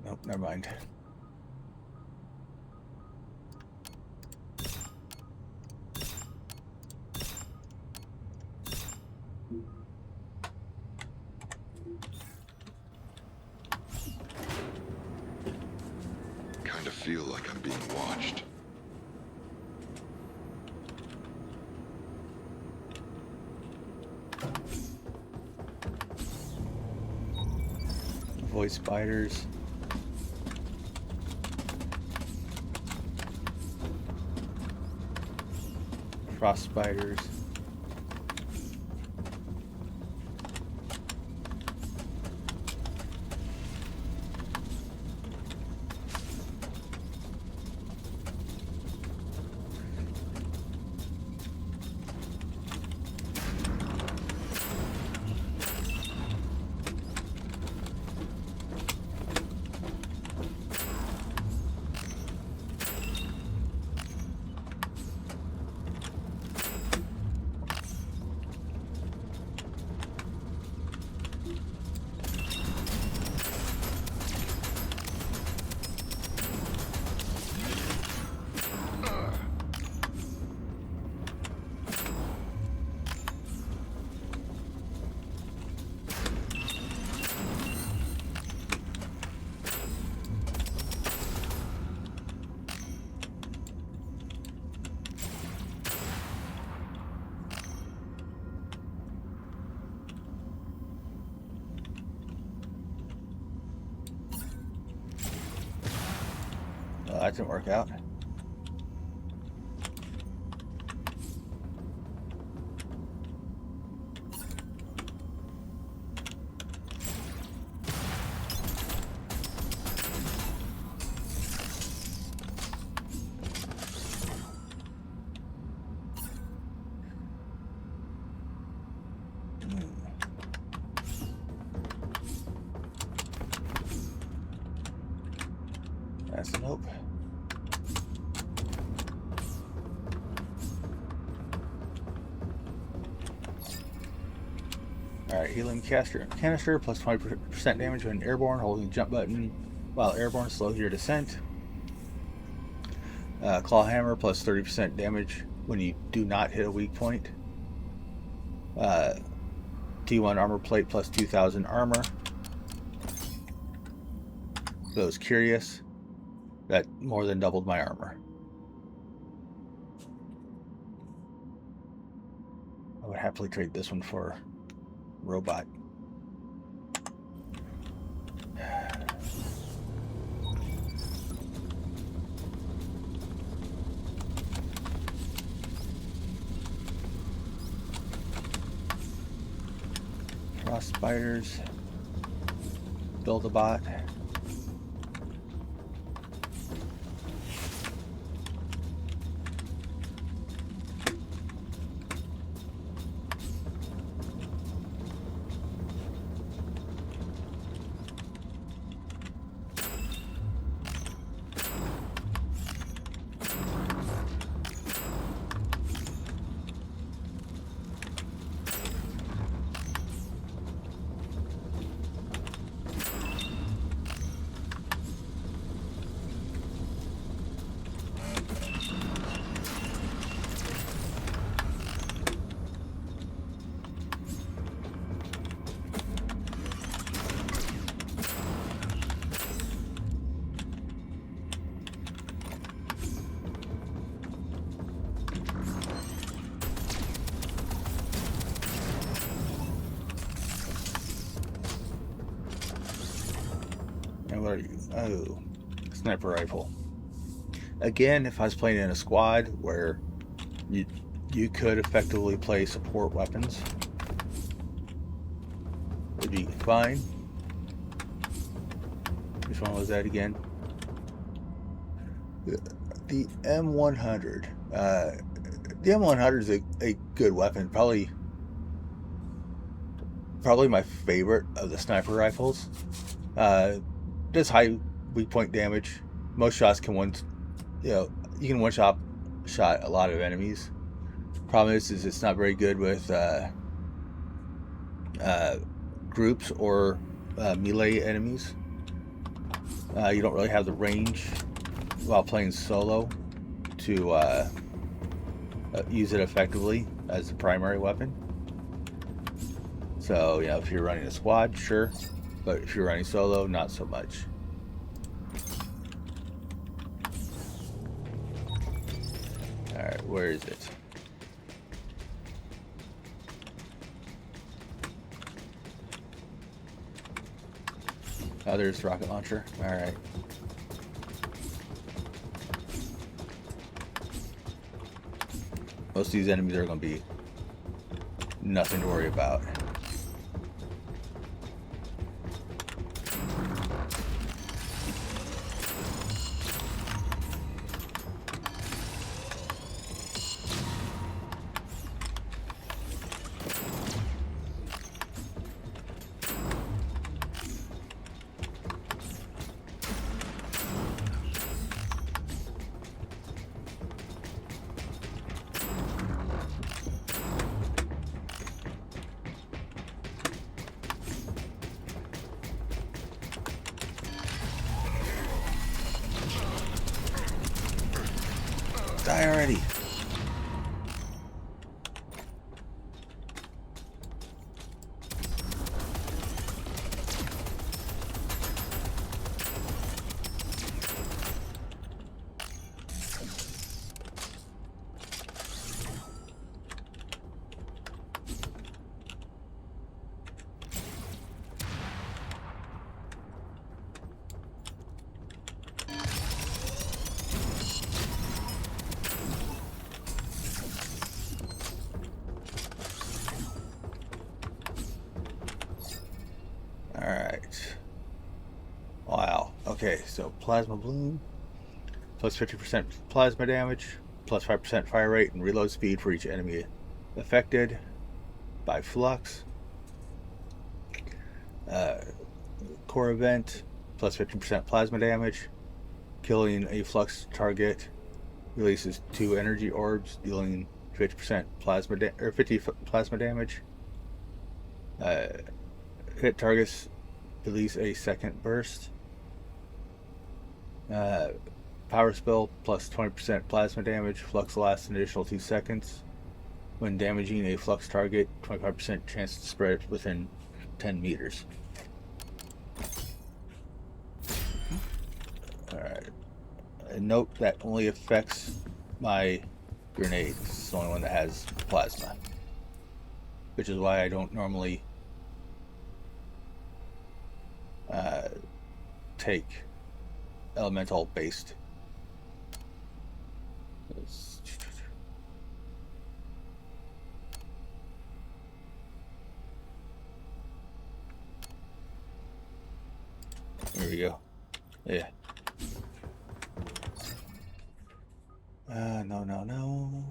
Nope, never mind. Kinda feel like I'm being watched. Avoid spiders. Frost spiders. Well, that didn't work out. That's a nope. Alright, helium canister plus 20% damage when airborne, holding the jump button while airborne slows your descent. Claw hammer plus 30% damage when you do not hit a weak point. T1 armor plate plus 2000 armor. For those curious, that more than doubled my armor. I would happily trade this one for robot. Frost spiders. Build a bot. Oh, sniper rifle. Again, if I was playing in a squad where you could effectively play support weapons, it'd be fine. Which one was that again? The M100. The M100 is a good weapon. Probably my favorite of the sniper rifles. Does high weak point damage. Most shots can you can one shot a lot of enemies. Problem is it's not very good with groups or melee enemies. You don't really have the range while playing solo to use it effectively as a primary weapon. So, if you're running a squad, sure. But if you're running solo, not so much. Alright, where is it? Oh, there's the rocket launcher. Alright. Most of these enemies are going to be nothing to worry about. Die already. Alright. Wow. Okay, so plasma bloom. Plus 50% plasma damage. Plus 5% fire rate and reload speed for each enemy affected by flux. Core event. Plus 15% plasma damage. Killing a flux target releases 2 energy orbs, dealing 50% plasma 50 plasma damage. Hit targets, release a second burst. Power spell plus 20% plasma damage. Flux lasts an additional 2 seconds. When damaging a flux target, 25% chance to spread it within 10 meters. Alright. Note that only affects my grenade. It's the only one that has plasma. Which is why I don't normally take elemental based. There we go. Yeah. No.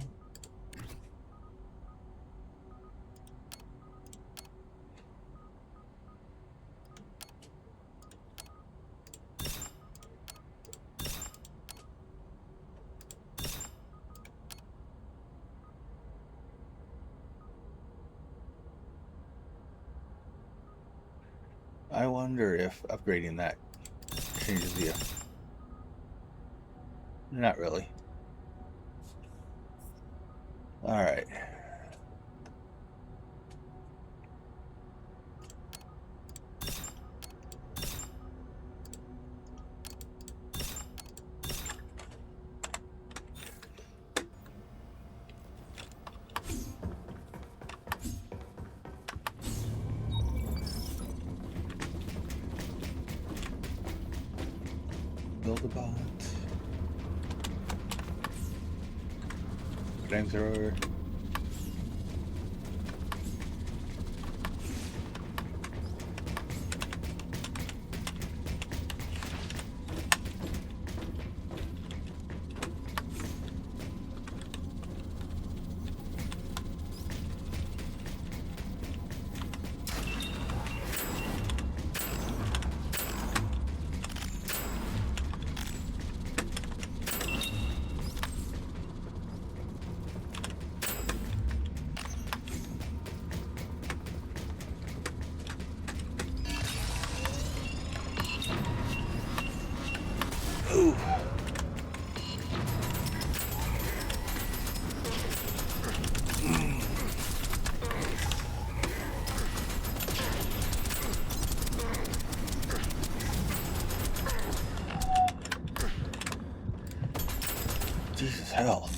I wonder if upgrading that changes the... Not really. Alright. Build a bot. Flamethrower. Ooh. Jesus hell.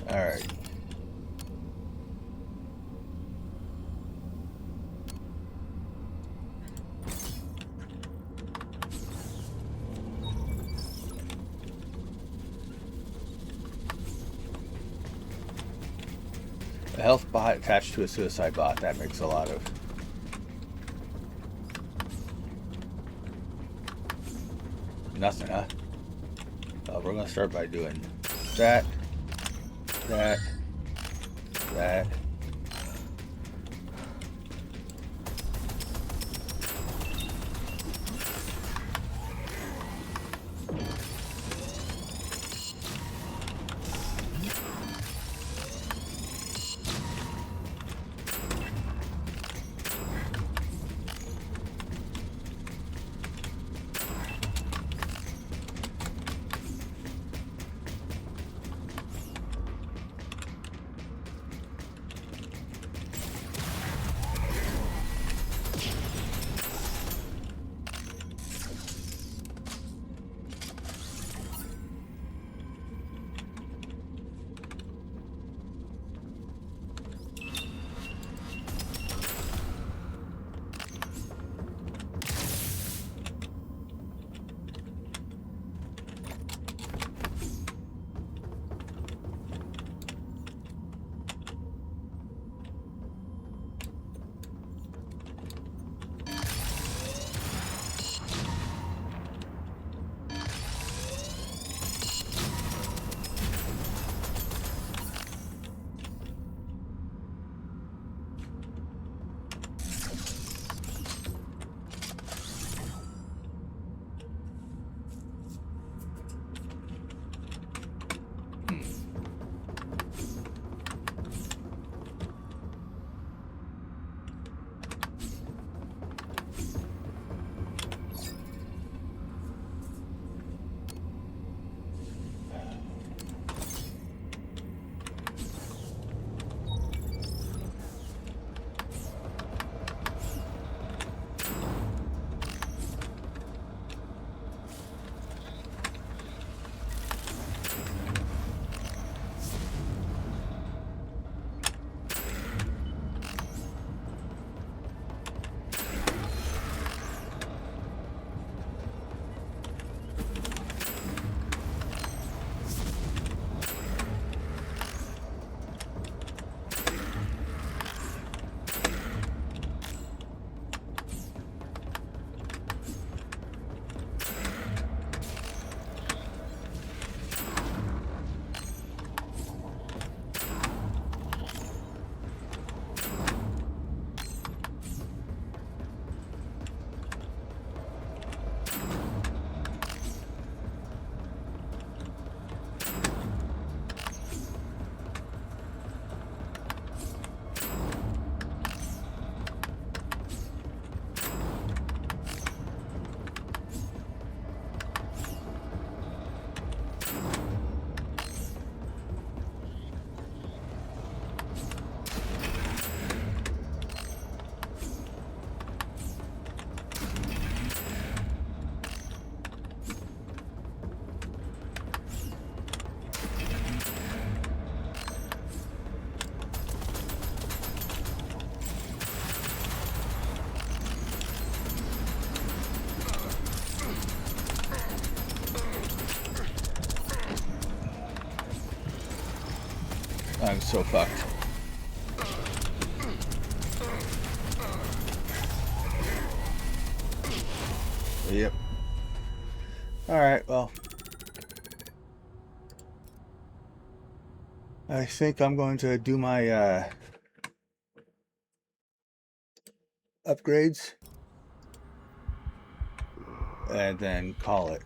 All right. A health bot attached to a suicide bot. That makes a lot of... nothing, huh? We're going to start by doing that, that, that. I'm so fucked. Yep. Alright, well. I think I'm going to do my upgrades and then call it.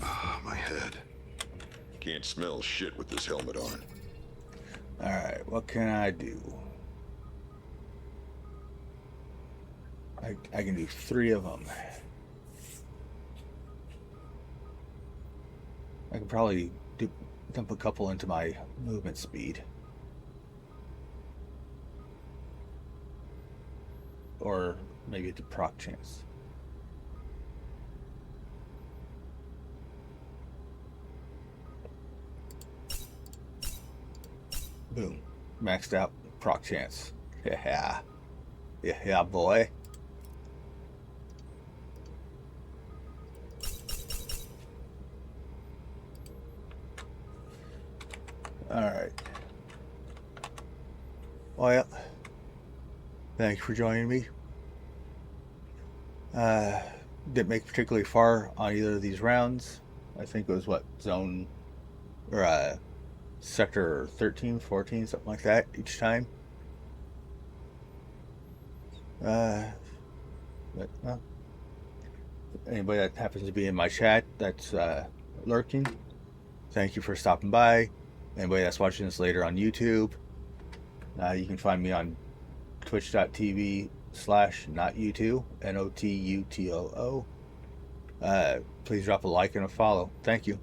Ah, my head. Can't smell shit with this helmet on. Alright, what can I do? I can do 3 of them. I can probably dump a couple into my movement speed. Or maybe it's a proc chance. Boom. Maxed out proc chance. Yeah. Yeah, boy. Alright. Well, thank you for joining me. Didn't make particularly far on either of these rounds. I think it was what, zone or sector 13, 14, something like that each time. But well, anybody that happens to be in my chat that's lurking, thank you for stopping by. Anybody that's watching this later on YouTube, you can find me on twitch.tv/notuto, NOTUTOO. Please drop a like and a follow. Thank you.